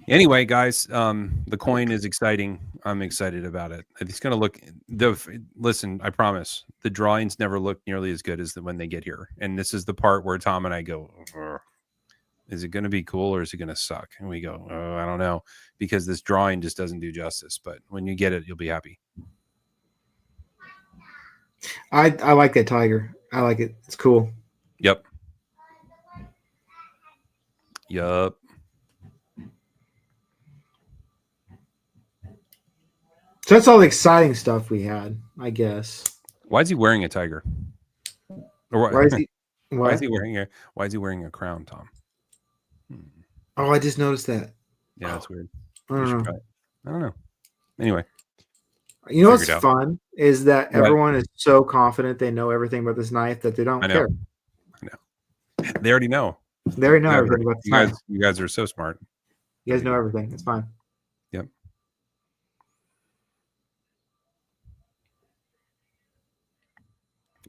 Anyway, guys, the coin is exciting. I'm excited about it. It's going to look listen, I promise the drawings never look nearly as good as when they get here. And this is the part where Tom and I go, is it going to be cool or is it going to suck? And we go, I don't know, because this drawing just doesn't do justice. But when you get it, you'll be happy.
I like that tiger. I like it. It's cool.
Yep.
So that's all the exciting stuff we had, I guess.
Why is he wearing a tiger? Or
why is he?
Why is he wearing a crown, Tom?
Oh, I just noticed that.
Yeah, that's weird.
I don't
know. Anyway,
you know what's fun is that everyone is so confident they know everything about this knife that they don't care.
I know. They already know.
They already know everything about this knife.
You guys are so smart.
You guys know everything. It's fine.
Yep.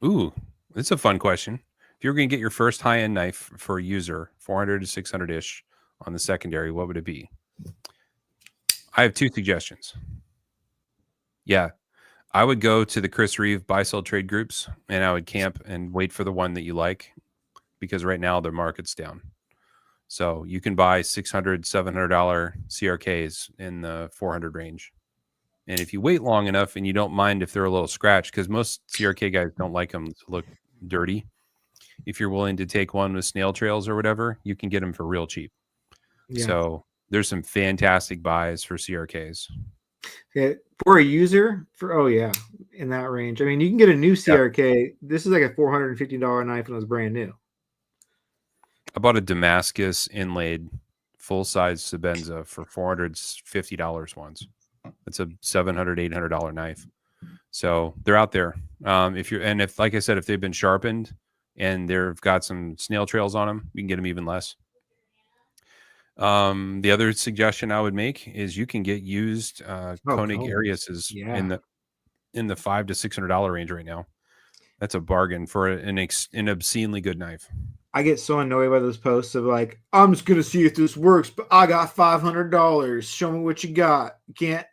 Ooh, it's a fun question. If you're going to get your first high-end knife for a user, 400 to 600-ish on the secondary, what would it be? I have two suggestions. Yeah, I would go to the Chris Reeve buy-sell trade groups, and I would camp and wait for the one that you like, because right now their market's down. So you can buy $600, $700 CRKs in the 400 range. And if you wait long enough and you don't mind if they're a little scratched, because most CRK guys don't like them to look dirty. If you're willing to take one with snail trails or whatever, you can get them for real cheap. Yeah. So there's some fantastic buys for CRKs.
Okay. For a user, in that range. I mean, you can get a new CRK. Yep. This is like a $450 knife and it was brand new.
I bought a Damascus inlaid full-size Sebenza for $450 once. It's a $700, $800 knife. So they're out there. If like I said, if they've been sharpened and they've got some snail trails on them, you can get them even less. The other suggestion I would make is you can get used Koenig Ariuses in the $500 to $600 range right now. That's a bargain for an obscenely good knife.
I get so annoyed by those posts of like, I'm just gonna see if this works, but I got $500. Show me what you got. You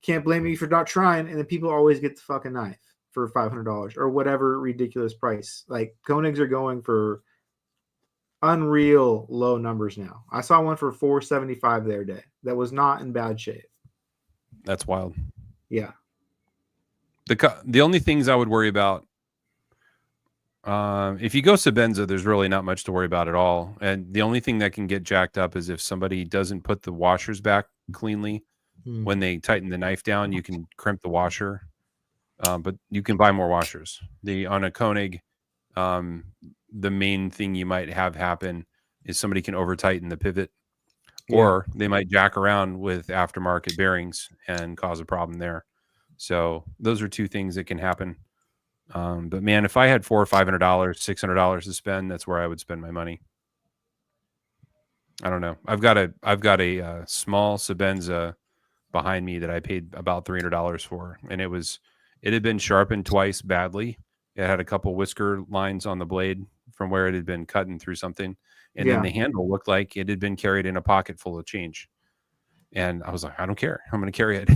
can't blame me for not trying. And then people always get the fucking knife for $500 or whatever ridiculous price. Like Koenigs are going for unreal low numbers now. I saw one for $475 the other day. That was not in bad shape.
That's wild.
Yeah.
The only things I would worry about. If you go Sebenza, there's really not much to worry about at all. And the only thing that can get jacked up is if somebody doesn't put the washers back cleanly. When they tighten the knife down, you can crimp the washer. But you can buy more washers. On a Koenig, the main thing you might have happen is somebody can over tighten the pivot, or they might jack around with aftermarket bearings and cause a problem there. So those are two things that can happen. But man, if I had $400 or $500, $600 to spend, that's where I would spend my money. I don't know. I've got a small Sebenza behind me that I paid about $300 for, and it had been sharpened twice badly. It had a couple whisker lines on the blade from where it had been cutting through something, and then
Yeah.
the handle looked like it had been carried in a pocket full of change. And I was like, I don't care. I'm going to carry it.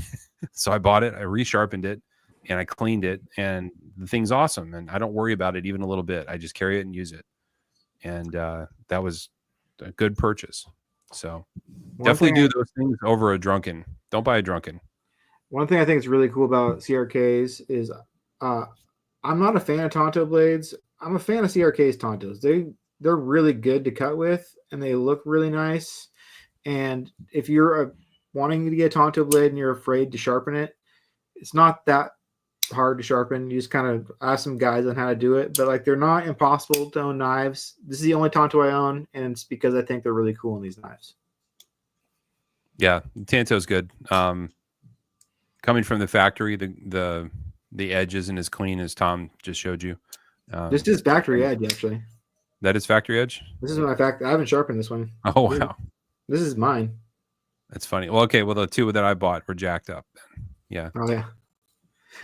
So I bought it. I resharpened it, and I cleaned it, and the thing's awesome. And I don't worry about it even a little bit. I just carry it and use it, and that was a good purchase. So definitely do those things over a drunken. Don't buy a drunken.
One thing I think is really cool about CRKs is I'm not a fan of Tonto blades. I'm a fan of CRK's Tontos. They're really good to cut with, and they look really nice. And if you're wanting to get a Tonto blade and you're afraid to sharpen it, it's not that hard to sharpen. You just kind of ask some guys on how to do it. But like, they're not impossible to own knives. This is the only Tonto I own, and it's because I think they're really cool in these knives.
Yeah, Tanto's good. Coming from the factory, the edge isn't as clean as Tom just showed you.
This is factory edge, actually.
That is factory edge?
This is my fact. I haven't sharpened this one.
Oh, wow.
This is mine.
That's funny. Well, okay. Well, the two that I bought were jacked up. Yeah.
Oh, yeah.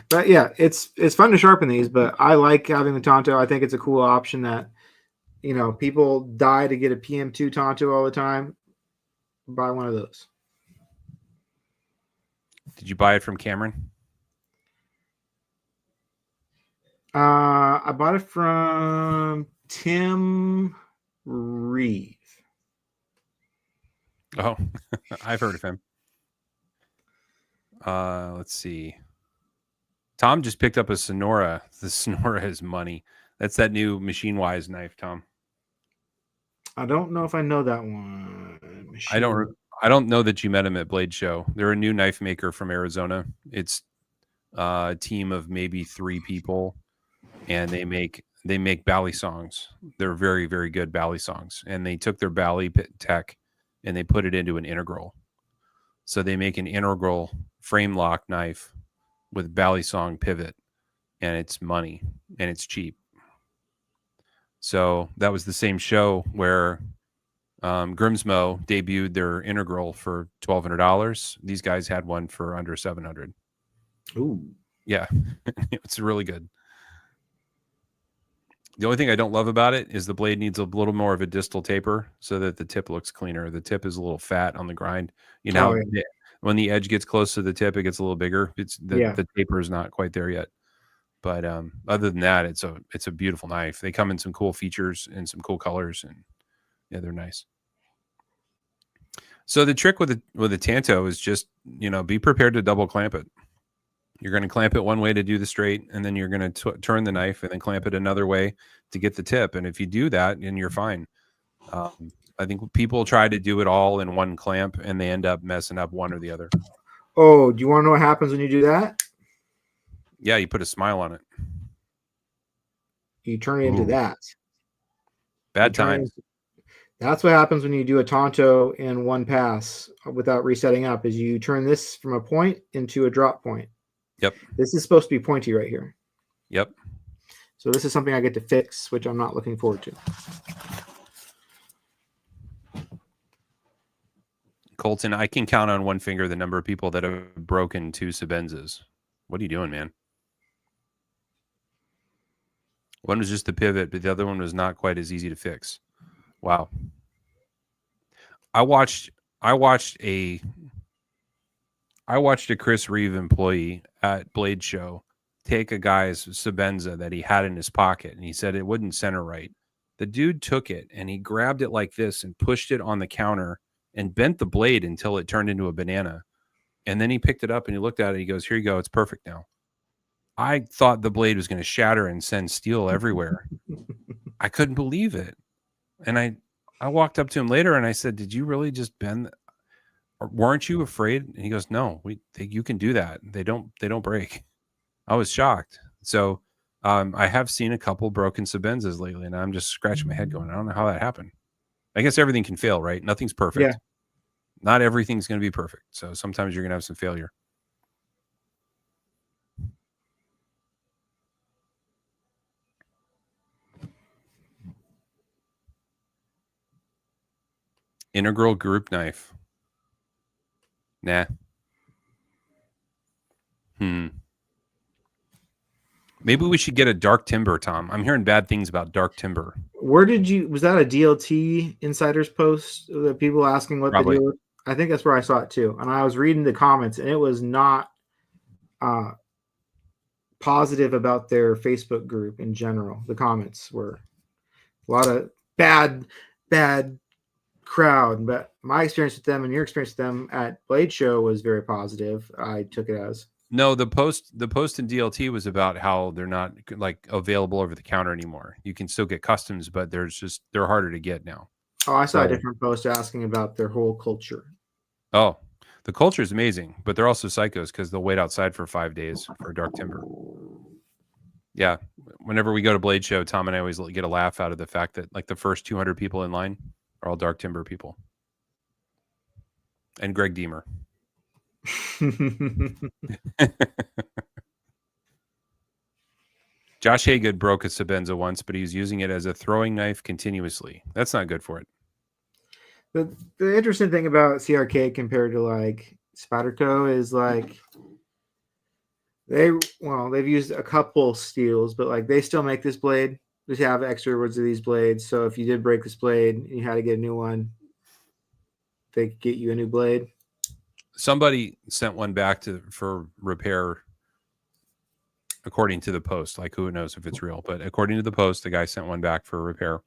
But yeah, it's fun to sharpen these, but I like having the Tonto. I think it's a cool option that, people die to get a PM2 Tonto all the time. Buy one of those.
Did you buy it from Cameron?
I bought it from Tim Reeve.
Oh, I've heard of him. Let's see. Tom just picked up a Sonora. The Sonora is money. That's that new Machine Wise knife, Tom.
I don't know if I know that one.
I don't know that you met him at Blade Show. They're a new knife maker from Arizona. It's a team of maybe 3 people, and they make bally songs. They're very, very good bally songs, and they took their bally tech and they put it into an integral. So they make an integral frame lock knife with bally song pivot, and it's money and it's cheap. So that was the same show where Grimsmo debuted their integral for $1,200. These guys had one for under $700.
Ooh.
Yeah, it's really good. The only thing I don't love about it is the blade needs a little more of a distal taper so that the tip looks cleaner. The tip is a little fat on the grind. When the edge gets close to the tip, it gets a little bigger. The taper is not quite there yet. But other than that, it's a beautiful knife. They come in some cool features and some cool colors, and yeah, they're nice. So the trick with the Tanto is just, be prepared to double clamp it. You're going to clamp it one way to do the straight, and then you're going to turn the knife and then clamp it another way to get the tip. And if you do that, then you're fine. I think people try to do it all in one clamp, and they end up messing up one or the other.
Oh, do you want to know what happens when you do that?
Yeah, you put a smile on it.
You turn it into that.
Bad times.
That's what happens when you do a Tonto in one pass without resetting up, is you turn this from a point into a drop point.
Yep.
This is supposed to be pointy right here.
Yep.
So this is something I get to fix, which I'm not looking forward to.
Colton, I can count on one finger the number of people that have broken 2 Sebenzas. What are you doing, man? One was just the pivot, but the other one was not quite as easy to fix. Wow. I watched a Chris Reeve employee at Blade Show take a guy's Sebenza that he had in his pocket, and he said it wouldn't center right. The dude took it and he grabbed it like this and pushed it on the counter and bent the blade until it turned into a banana. And then he picked it up and he looked at it. He goes, "Here you go. It's perfect now." I thought the blade was going to shatter and send steel everywhere. I couldn't believe it. And I walked up to him later and I said, "Did you really just bend? Or weren't you afraid?" And he goes, "No, you can do that. They don't break." I was shocked. So I have seen a couple broken Sebenzas lately, and I'm just scratching my head going, I don't know how that happened. I guess everything can fail, right? Nothing's perfect.
Yeah.
Not everything's going to be perfect. So sometimes you're going to have some failure. Integral group knife. Nah. Maybe we should get a dark timber, Tom. I'm hearing bad things about dark timber.
Where did you? Was that a DLT Insiders post? The people asking what
Probably.
the deal was? I think that's where I saw it too. And I was reading the comments, and it was not positive about their Facebook group in general. The comments were a lot of bad crowd. But my experience with them and your experience with them at Blade Show was very positive. I took it as.
No, the post in DLT was about how they're not like available over the counter anymore. You can still get customs, but they're harder to get now.
Oh, I saw a different post asking about their whole culture.
Oh, the culture is amazing, but they're also psychos because they'll wait outside for 5 days for dark timber. Yeah, whenever we go to Blade Show, Tom and I always get a laugh out of the fact that like the first 200 people in line are all dark timber people. And Greg Deemer. Josh Haygood broke a Sabenza once, but he was using it as a throwing knife continuously. That's not good for it.
The interesting thing about CRK compared to like Spyderco is like they've used a couple steels, but like they still make this blade. They have extra words of these blades. So if you did break this blade and you had to get a new one, they could get you a new blade.
Somebody sent one back for repair, according to the post. Like, who knows if it's real, but according to the post, the guy sent one back for repair,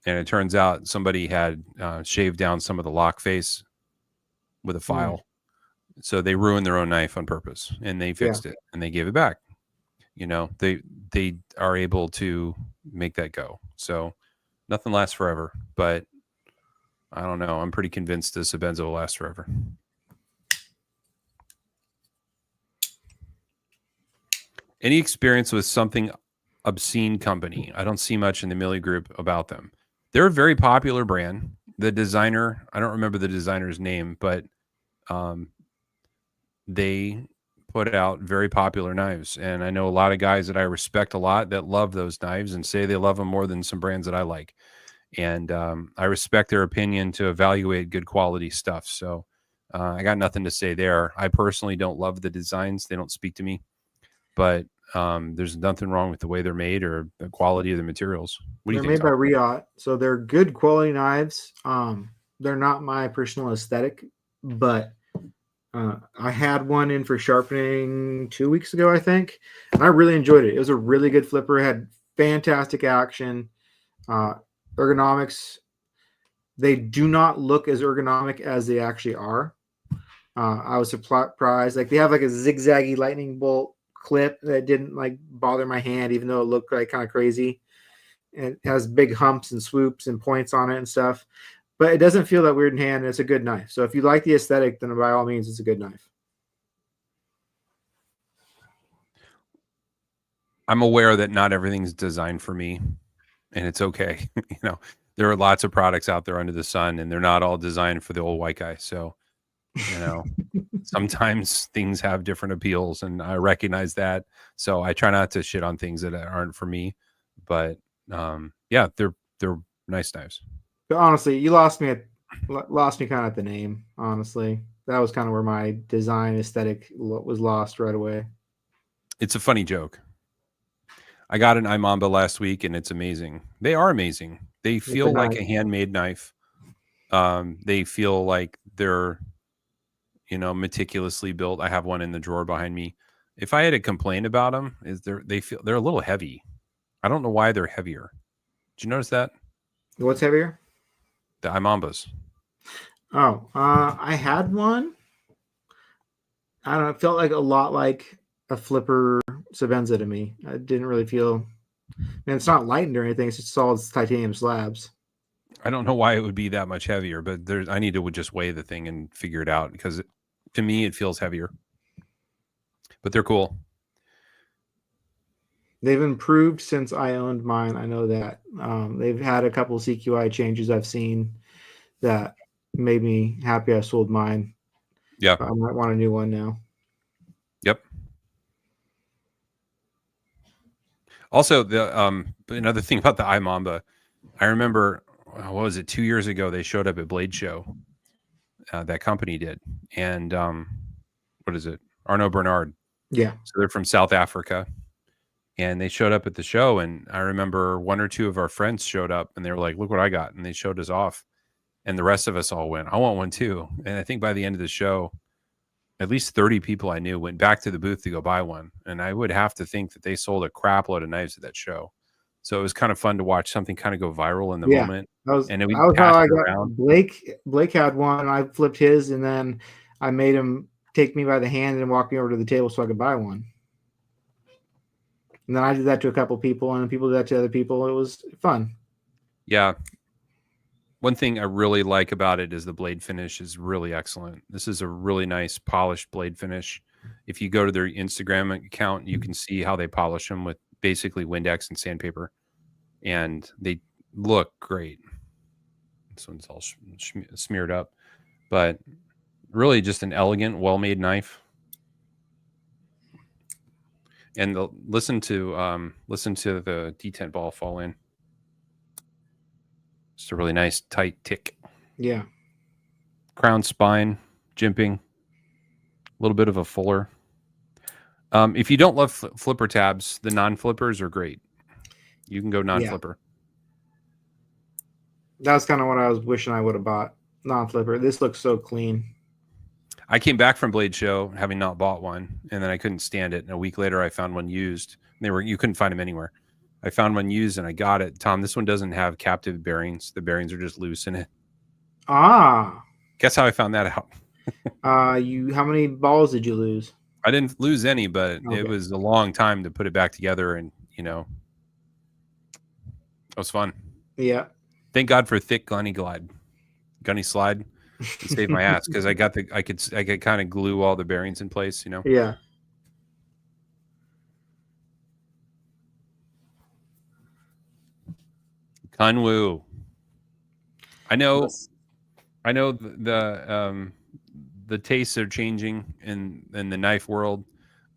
and it turns out somebody had shaved down some of the lock face with a file, so they ruined their own knife on purpose, and they fixed it and they gave it back. You know, they are able to make that go. So nothing lasts forever, but I don't know. I'm pretty convinced this Sabenza will last forever. Any experience with something obscene company? I don't see much in the Millie group about them. They're a very popular brand. The designer, I don't remember the designer's name, but they put out very popular knives. And I know a lot of guys that I respect a lot that love those knives and say they love them more than some brands that I like. And I respect their opinion to evaluate good quality stuff. So I got nothing to say there. I personally don't love the designs. They don't speak to me. But there's nothing wrong with the way they're made or the quality of the materials. What do you think?
They're made by Riot, so they're good quality knives. They're not my personal aesthetic, but I had one in for sharpening 2 weeks ago, I think, and I really enjoyed it. It was a really good flipper. It had fantastic action, ergonomics. They do not look as ergonomic as they actually are. I was surprised. Like they have like a zigzaggy lightning bolt clip that didn't like bother my hand, even though it looked like kind of crazy. And it has big humps and swoops and points on it and stuff, but it doesn't feel that weird in hand. And it's a good knife. So if you like the aesthetic, then by all means, it's a good knife.
I'm aware that not everything's designed for me, and it's okay. You know, there are lots of products out there under the sun, and they're not all designed for the old white guy. So, you know, sometimes things have different appeals, and I recognize that. So I try not to shit on things that aren't for me. But yeah, they're nice knives.
But honestly, you lost me kind of at the name. Honestly, that was kind of where my design aesthetic was lost right away.
It's a funny joke. I got an Imamba last week, and it's amazing. They are amazing. They feel like a handmade knife. They feel like they're, you know, meticulously built. I have one in the drawer behind me. If I had to complain about them, they're a little heavy. I don't know why they're heavier. Did you notice that?
What's heavier?
The Imambas.
Oh, I had one. I don't know. It felt like a lot like a flipper Sabenza to me. I didn't really feel. And it's not lightened or anything. It's just solid titanium slabs.
I don't know why it would be that much heavier, but I need to just weigh the thing and figure it out because to me it feels heavier. But they're cool.
They've improved since I owned mine. I know that. They've had a couple CQI changes I've seen that made me happy I sold mine.
Yeah.
I might want a new one now.
Yep. Also, the another thing about the Imamba, I remember what was it, 2 years ago, they showed up at Blade Show. That company did. And what is it? Arnaud Bernard.
Yeah.
So they're from South Africa. And they showed up at the show. And I remember one or two of our friends showed up and they were like, look what I got. And they showed us off. And the rest of us all went, I want one too. And I think by the end of the show, at least 30 people I knew went back to the booth to go buy one. And I would have to think that they sold a crap load of knives at that show. So it was kind of fun to watch something kind of go viral in the moment.
That was,
and then we
that was how
passed
I
it
got
around.
Blake had one. I flipped his, and then I made him take me by the hand and walk me over to the table so I could buy one. And then I did that to a couple people, and people did that to other people. It was fun.
Yeah. One thing I really like about it is the blade finish is really excellent. This is a really nice polished blade finish. If you go to their Instagram account, you can see how they polish them with basically Windex and sandpaper, and they look great. This one's all smeared up, but really just an elegant, well-made knife. And listen to the detent ball fall in. Just a really nice tight tick.
Yeah.
Crown spine, jimping, a little bit of a fuller. If you don't love flipper tabs, the non-flippers are great. You can go non-flipper.
Yeah. That's kind of what I was wishing I would have bought. Non-flipper. This looks so clean.
I came back from Blade Show having not bought one, and then I couldn't stand it. And a week later, I found one used. You couldn't find them anywhere. I found one used, and I got it. Tom, this one doesn't have captive bearings. The bearings are just loose in it.
Ah.
Guess how I found that out?
How many balls did you lose?
I didn't lose any, but it was a long time to put it back together, and it was fun.
Yeah.
Thank God for thick gunny slide. It saved my ass because I could kind of glue all the bearings in place,
Yeah.
Kunwu. I know the tastes are changing in the knife world,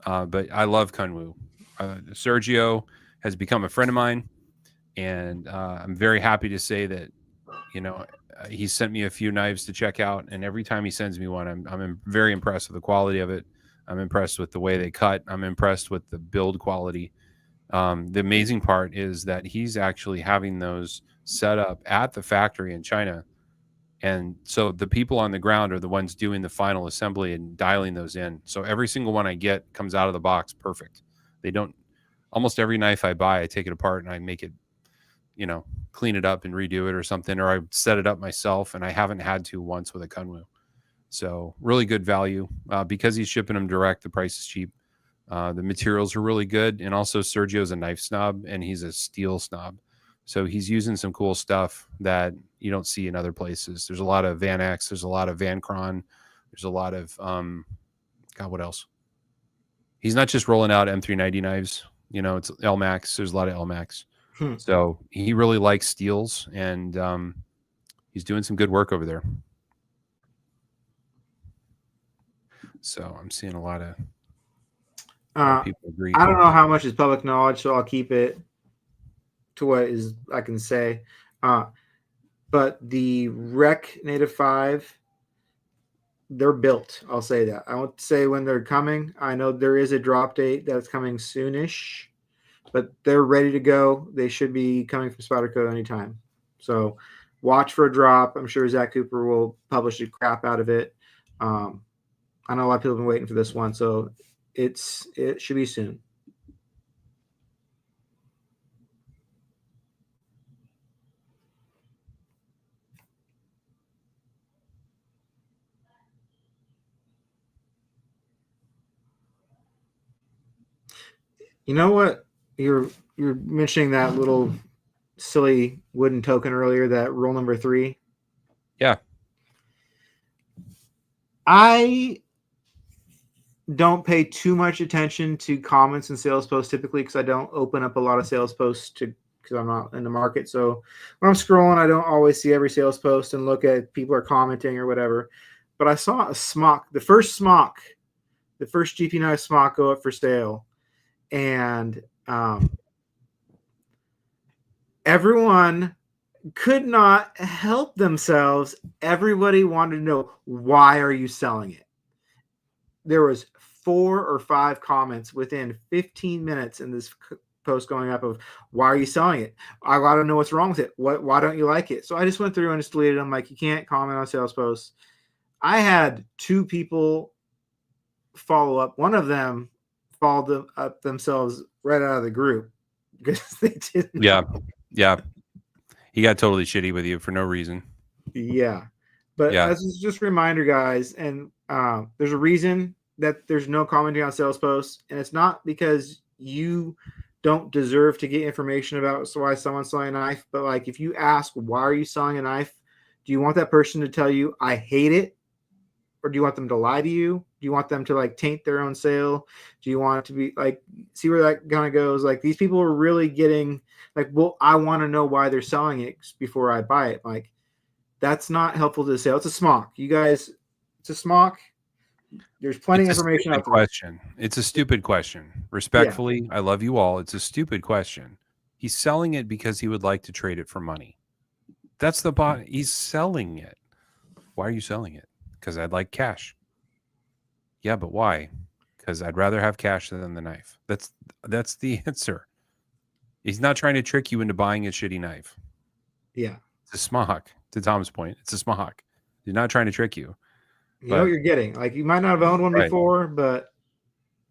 but I love Kunwu. Sergio has become a friend of mine, and I'm very happy to say that he sent me a few knives to check out, and every time he sends me one, I'm very impressed with the quality of it. I'm impressed with the way they cut. I'm impressed with the build quality. The amazing part is that he's actually having those set up at the factory in China. And so the people on the ground are the ones doing the final assembly and dialing those in. So every single one I get comes out of the box perfect. Almost every knife I buy, I take it apart and I make it, clean it up and redo it or something, or I set it up myself, and I haven't had to once with a Kunwu. So really good value. Because he's shipping them direct, the price is cheap. The materials are really good. And also Sergio's a knife snob and he's a steel snob. So he's using some cool stuff that you don't see in other places. There's a lot of Van X. There's a lot of Van Cron. There's a lot of, God, what else? He's not just rolling out M390 knives. It's LMAX. There's a lot of LMAX. So he really likes steels, and he's doing some good work over there. So I'm seeing a lot of people agree.
I don't know how much is public knowledge, so I'll keep it to what I can say. But the Rec Native 5, they're built. I'll say that. I won't say when they're coming. I know there is a drop date that's coming soonish, but they're ready to go. They should be coming from Spyderco anytime. So watch for a drop. I'm sure Zach Cooper will publish the crap out of it. I know a lot of people have been waiting for this one, so it should be soon. You know what? You're mentioning that little silly wooden token earlier, that rule number 3.
Yeah.
I don't pay too much attention to comments and sales posts typically because I don't open up a lot of sales posts because I'm not in the market. So when I'm scrolling, I don't always see every sales post and look at people are commenting or whatever. But I saw a Smock, the first GP9 Smock go up for sale. And everyone could not help themselves. Everybody wanted to know, why are you selling it? There was 4 or 5 comments within 15 minutes in this post going up of, why are you selling it? I want to know what's wrong with it. Why don't you like it? So I just went through and just deleted them. Like, you can't comment on sales posts. I had 2 people follow up. One of them followed up themselves right out of the group because they didn't.
Yeah. He got totally shitty with you for no reason.
Yeah. But as just a reminder, guys, and there's a reason that there's no commenting on sales posts, and it's not because you don't deserve to get information about why someone's selling a knife, but like, if you ask, why are you selling a knife? Do you want that person to tell you, I hate it? Or do you want them to lie to you? Do you want them to like taint their own sale? Do you want it to be like, see where that kind of goes? Like, these people are really getting like, well, I want to know why they're selling it before I buy it. Like, that's not helpful to the sale. It's a smock. You guys, it's a smock. There's plenty of information out there.
It's a stupid question. Respectfully, I love you all. It's a stupid question. He's selling it because he would like to trade it for money. That's the bot. He's selling it. Why are you selling it? Because I'd like cash. Yeah, but why? Because I'd rather have cash than the knife. That's the answer. He's not trying to trick you into buying a shitty knife.
Yeah.
It's a smock. To Tom's point, it's a smock. He's not trying to trick you.
You know what you're getting. Like, you might not have owned one before, but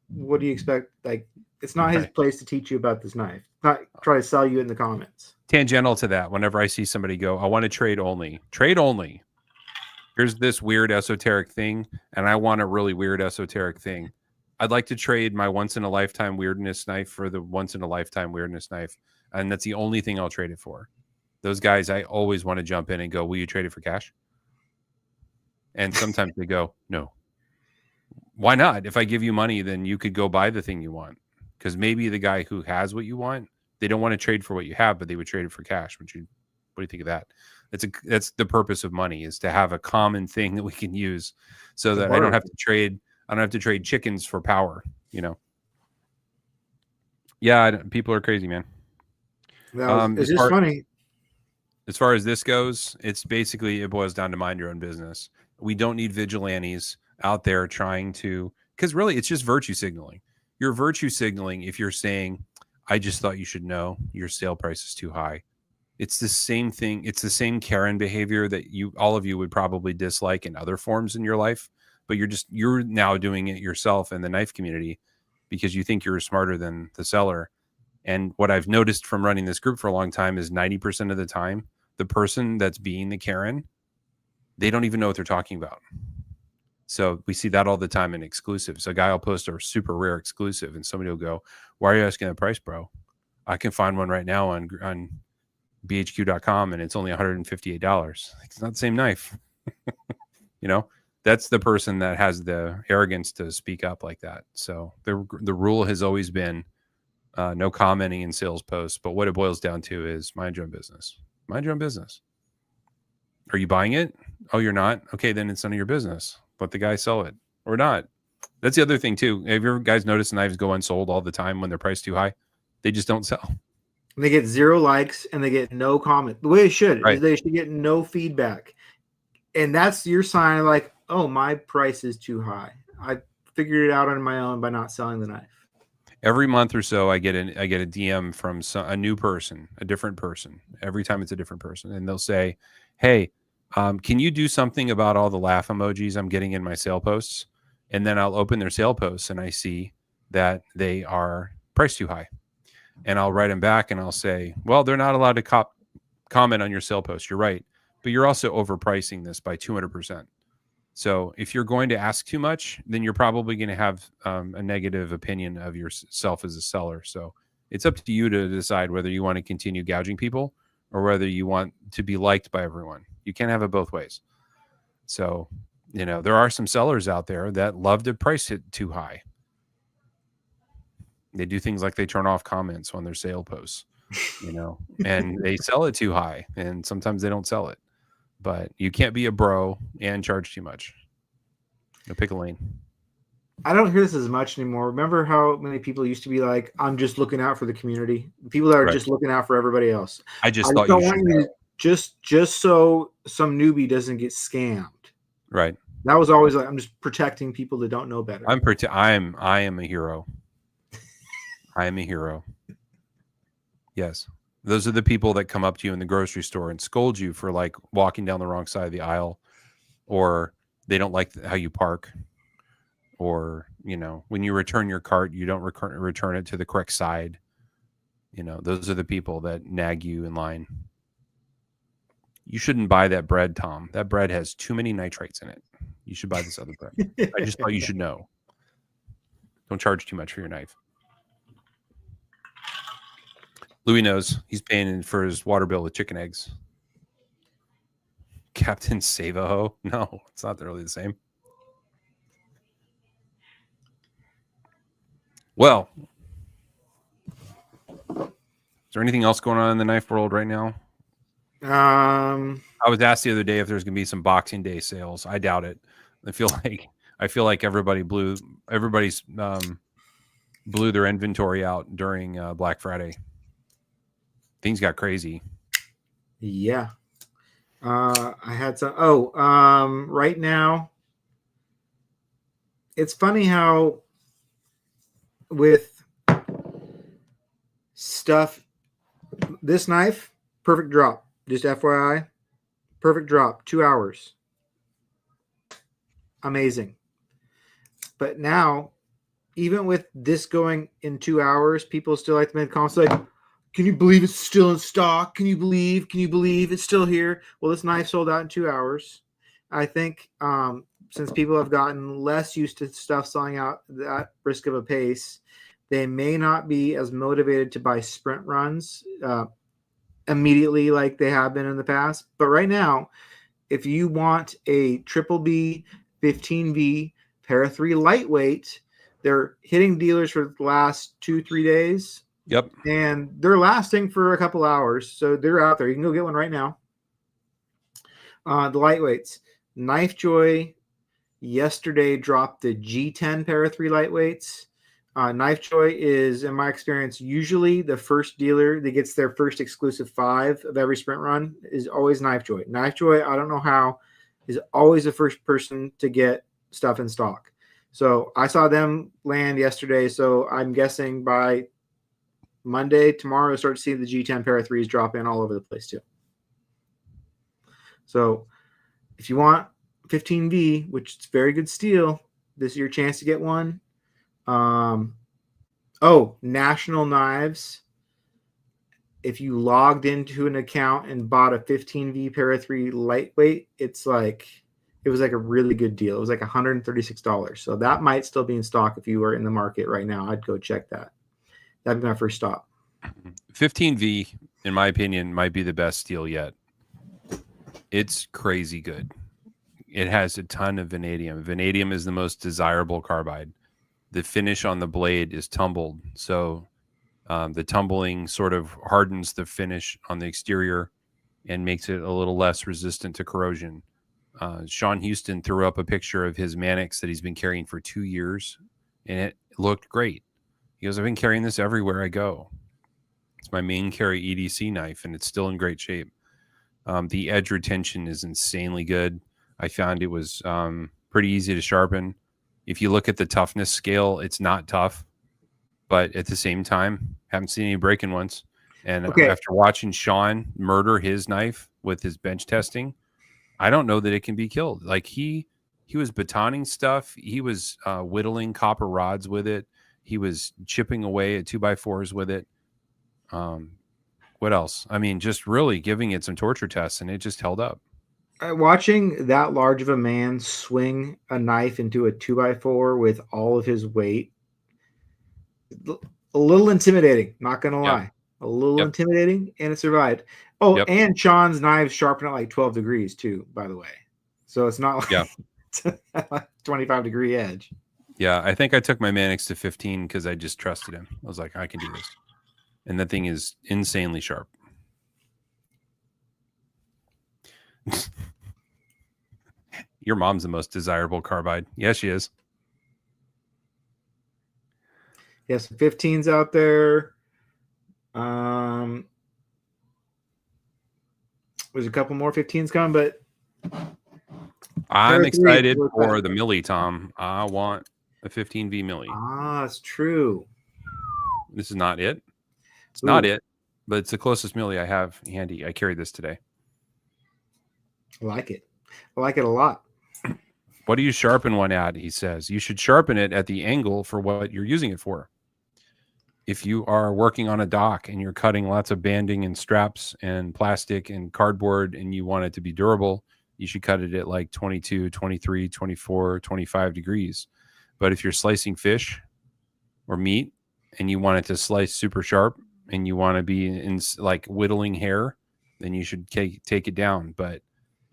what do you expect? Like, it's not his place to teach you about this knife. Not try to sell you in the comments.
Tangential to that, whenever I see somebody go, I want to trade only. Trade only. Here's this weird esoteric thing, and I want a really weird esoteric thing. I'd like to trade my once-in-a-lifetime weirdness knife for the once-in-a-lifetime weirdness knife, and that's the only thing I'll trade it for. Those guys, I always want to jump in and go, will you trade it for cash? And sometimes they go, no. Why not? If I give you money, then you could go buy the thing you want. Because maybe the guy who has what you want, they don't want to trade for what you have, but they would trade it for cash. What do you think of that? That's the purpose of money, is to have a common thing that we can use, so that I don't have to trade chickens for power, you know. Yeah, people are crazy, man.
It's just funny.
As far as this goes, it boils down to mind your own business. We don't need vigilantes out there trying to, because really it's just virtue signaling. You're virtue signaling if you're saying, I just thought you should know your sale price is too high. It's the same thing. It's the same Karen behavior that all of you would probably dislike in other forms in your life, but you're now doing it yourself in the knife community because you think you're smarter than the seller. And what I've noticed from running this group for a long time is 90% of the time, the person that's being the Karen, they don't even know what they're talking about. So we see that all the time in exclusives. A guy will post a super rare exclusive and somebody will go, why are you asking the price, bro? I can find one right now on bhq.com and it's only $158. It's not the same knife. You know, that's the person that has the arrogance to speak up like that. So the rule has always been no commenting in sales posts. But what it boils down to is mind your own business. Mind your own business. Are you buying it? Oh, you're not? Okay, then it's none of your business. Let the guy sell it or not. That's the other thing too. Have you guys noticed knives go unsold all the time when they're priced too high? They just don't sell.
They get 0 likes and they get no comment. The way it should is they should get no feedback. And that's your sign of like, oh, my price is too high. I figured it out on my own by not selling the knife.
Every month or so, I get a DM from a new person, a different person. Every time it's a different person. And they'll say, hey, can you do something about all the laugh emojis I'm getting in my sale posts? And then I'll open their sale posts and I see that they are priced too high. And I'll write them back and I'll say, well, they're not allowed to comment on your sale post. You're right. But you're also overpricing this by 200%. So if you're going to ask too much, then you're probably going to have a negative opinion of yourself as a seller. So it's up to you to decide whether you want to continue gouging people or whether you want to be liked by everyone. You can't have it both ways. So, you know, there are some sellers out there that love to price it too high. They do things like they turn off comments on their sale posts, you know, and they sell it too high, and sometimes they don't sell it. But you can't be a bro and charge too much. Pick a lane.
I don't hear this as much anymore. Remember how many people used to be like, I'm just looking out for the community? People that are just looking out for everybody else.
I just thought you should know.
just so some newbie doesn't get scammed.
Right.
That was always like, I'm just protecting people that don't know better.
I am a hero. I am a hero. Yes. Those are the people that come up to you in the grocery store and scold you for like walking down the wrong side of the aisle, or they don't like how you park, or, you know, when you return your cart, you don't return it to the correct side. You know, those are the people that nag you in line. You shouldn't buy that bread, Tom. That bread has too many nitrates in it. You should buy this other bread. I just thought you should know. Don't charge too much for your knife. Louis knows he's paying for his water bill with chicken eggs. Captain Savaho? No, it's not really the same. Well, is there anything else going on in the knife world right now? I was asked the other day if there's going to be some Boxing Day sales. I doubt it. I feel like everybody's blew their inventory out during Black Friday. Things got crazy.
Yeah. I had some. Right now, it's funny how with stuff, this knife, perfect drop. Just FYI, perfect drop. 2 hours. Amazing. But now, even with this going in 2 hours, people still like to make comments like, can you believe it's still in stock? Can you believe it's still here? Well, this knife sold out in 2 hours. I think since people have gotten less used to stuff selling out that brisk of a pace, they may not be as motivated to buy sprint runs immediately like they have been in the past. But right now, if you want a triple B 15V Para 3 lightweight, they're hitting dealers for the last 2-3 days.
Yep.
And they're lasting for a couple hours. So they're out there. You can go get one right now. The lightweights. Knife Joy yesterday dropped the G10 Para 3 lightweights. Knife Joy is, in my experience, usually the first dealer that gets their first exclusive 5 of every sprint run is always Knife Joy. Knife Joy, I don't know how, is always the first person to get stuff in stock. So I saw them land yesterday. So I'm guessing by Monday, tomorrow, we'll start seeing the G10 Para 3s drop in all over the place too. So if you want 15V, which is very good steel, this is your chance to get one. National Knives. If you logged into an account and bought a 15V Para 3 lightweight, it was like a really good deal. It was like $136. So that might still be in stock if you were in the market right now. I'd go check that. That'd be my first stop.
15V, in my opinion, might be the best steel yet. It's crazy good. It has a ton of vanadium. Vanadium is the most desirable carbide. The finish on the blade is tumbled, so the tumbling sort of hardens the finish on the exterior and makes it a little less resistant to corrosion. Sean Houston threw up a picture of his Mannix that he's been carrying for 2 years, and it looked great. He goes, I've been carrying this everywhere I go. It's my main carry EDC knife, and it's still in great shape. The edge retention is insanely good. I found it was pretty easy to sharpen. If you look at the toughness scale, it's not tough, but at the same time, haven't seen any break-in ones. And after watching Sean murder his knife with his bench testing, I don't know that it can be killed. Like he was batoning stuff. He was whittling copper rods with it. He was chipping away at 2x4s with it. What else? I mean, just really giving it some torture tests, and it just held up.
Watching that large of a man swing a knife into a 2x4 with all of his weight, a little intimidating, not going to lie. A little intimidating, and it survived. Oh, and Sean's knives sharpen at like 12 degrees too, by the way. So it's not like 25-degree edge.
Yeah, I think I took my Mannix to 15 because I just trusted him. I was like, I can do this. And that thing is insanely sharp. Your mom's the most desirable carbide. Yeah, she is.
Yeah, some 15s out there. There's a couple more 15s coming, but
I'm
Para 3
excited
is
for
back.
the Millie, Tom. I want a 15V Millie.
Ah, it's true.
This is not it. It's
Ooh.
not it, but it's the closest Millie I have handy. I carried this today.
I like it. I like it a lot.
What do you sharpen one at? He says you should sharpen it at the angle for what you're using it for. If you are working on a dock and you're cutting lots of banding and straps and plastic and cardboard and you want it to be durable, you should cut it at like 22, 23, 24, 25 degrees. But if you're slicing fish or meat and you want it to slice super sharp and you want to be in like whittling hair, then you should take it down. But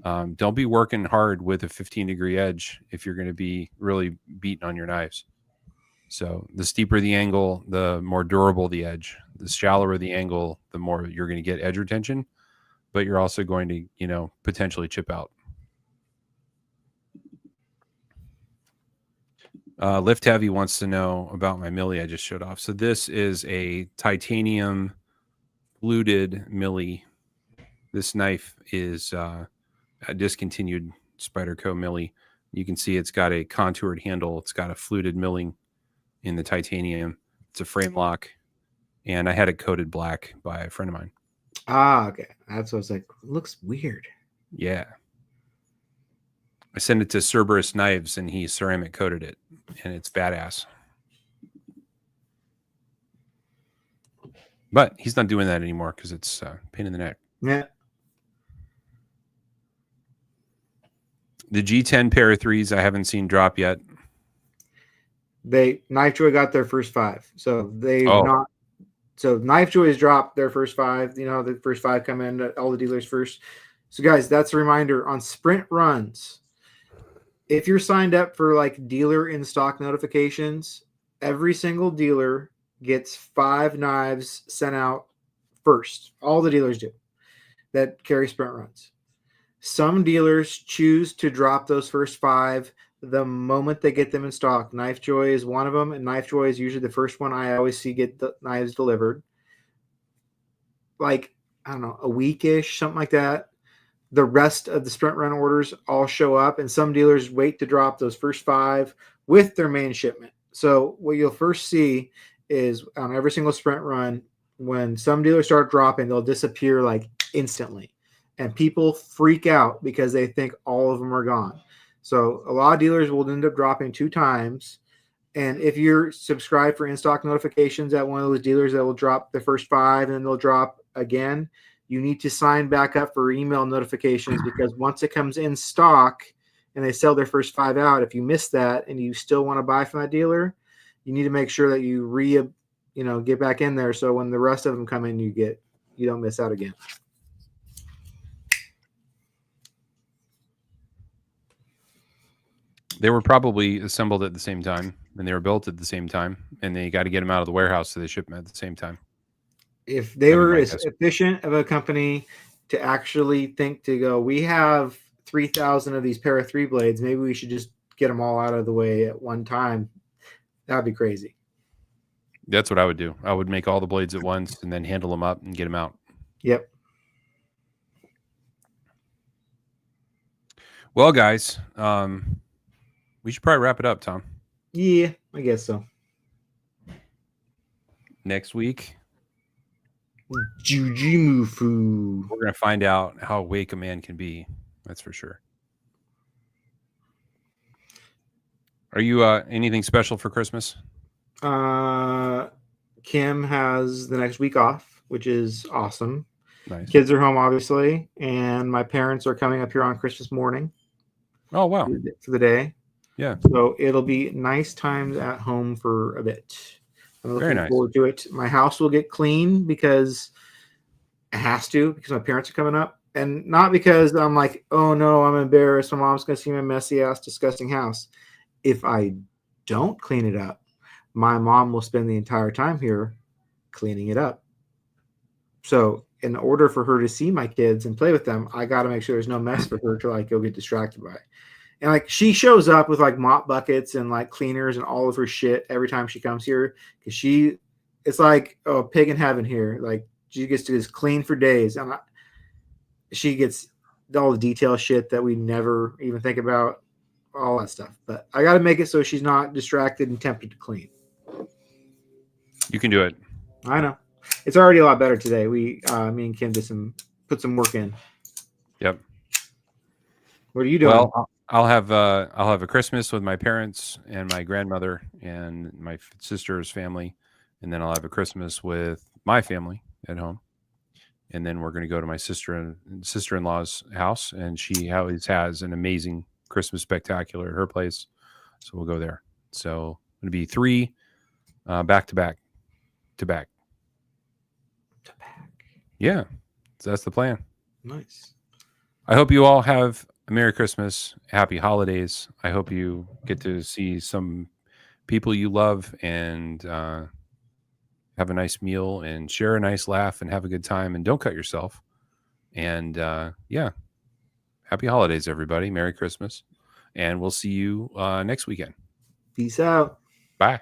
don't be working hard with a 15-degree edge if you're going to be really beating on your knives. So the steeper the angle, the more durable the edge. The shallower the angle, the more you're going to get edge retention, but you're also going to, you know, potentially chip out. Lift Heavy wants to know about my Millie I just showed off. So this is a titanium fluted Millie. This knife is a discontinued Spyderco Millie. You can see it's got a contoured handle. It's got a fluted milling in the titanium. It's a frame lock, and I had it coated black by a friend of mine.
Ah, okay. That's what I was like. It looks weird.
Yeah. I sent it to Cerberus Knives, and he ceramic coated it, and it's badass. But he's not doing that anymore because it's a pain in the neck.
Yeah.
The G10 pair of threes I haven't seen drop yet.
Knife Joy got their first 5. So they've not. So Knife Joy has dropped their first 5. You know, the first 5 come in, all the dealers first. So guys, that's a reminder on sprint runs. If you're signed up for like dealer in stock notifications, every single dealer gets 5 knives sent out first. All the dealers do that carry sprint runs. Some dealers choose to drop those first 5 the moment they get them in stock. Knife Joy is one of them, and Knife Joy is usually the first one I always see get the knives delivered. Like, I don't know, a week-ish, something like that. The rest of the sprint run orders all show up, and some dealers wait to drop those first 5 with their main shipment. So what you'll first see is on every single sprint run, when some dealers start dropping, they'll disappear like instantly. And people freak out because they think all of them are gone. So a lot of dealers will end up dropping 2 times. And if you're subscribed for in-stock notifications at one of those dealers that will drop the first 5 and then they'll drop again, you need to sign back up for email notifications, because once it comes in stock and they sell their first 5 out, if you miss that and you still want to buy from that dealer, you need to make sure that you get back in there, so when the rest of them come in, you don't miss out again.
They were probably assembled at the same time, and they were built at the same time, and they got to get them out of the warehouse, so they ship them at the same time.
If they were as efficient of a company to actually think to go, we have 3,000 of these para 3 blades, maybe we should just get them all out of the way at one time. That'd be crazy.
That's what I would do. I would make all the blades at once and then handle them up and get them out.
Yep.
Well, guys, we should probably wrap it up, Tom.
Yeah, I guess so.
Next week,
Jujimufu.
we're going to find out how awake a man can be. That's for sure. Are you anything special for Christmas?
Kim has the next week off, which is awesome.
Nice.
Kids are home, obviously, and my parents are coming up here on Christmas morning.
Oh, wow.
For the day.
Yeah.
So it'll be nice times at home for a bit. I'm looking forward to it. My house will get clean because it has to, because my parents are coming up. And not because I'm like, oh no, I'm embarrassed. My mom's going to see my messy ass, disgusting house. If I don't clean it up, my mom will spend the entire time here cleaning it up. So in order for her to see my kids and play with them, I got to make sure there's no mess for her to like go get distracted by. And like she shows up with like mop buckets and like cleaners and all of her shit every time she comes here, because it's like a pig in heaven here. Like she gets to just clean for days. she gets all the detail shit that we never even think about, all that stuff. But I got to make it so she's not distracted and tempted to clean.
You can do it.
I know. It's already a lot better today. Me and Kim put some work in.
Yep.
What are you doing?
Well, I'll have a Christmas with my parents and my grandmother and my sister's family, and then I'll have a Christmas with my family at home. And then we're going to go to my sister-in-law's house, and she always has an amazing Christmas spectacular at her place, so we'll go there. So it'll be 3 back to back. Yeah, so that's the plan.
Nice.
I hope you all have a Merry Christmas, Happy Holidays. I hope you get to see some people you love and have a nice meal and share a nice laugh and have a good time, and don't cut yourself. And yeah, Happy Holidays, everybody. Merry Christmas. And we'll see you next weekend.
Peace out.
Bye.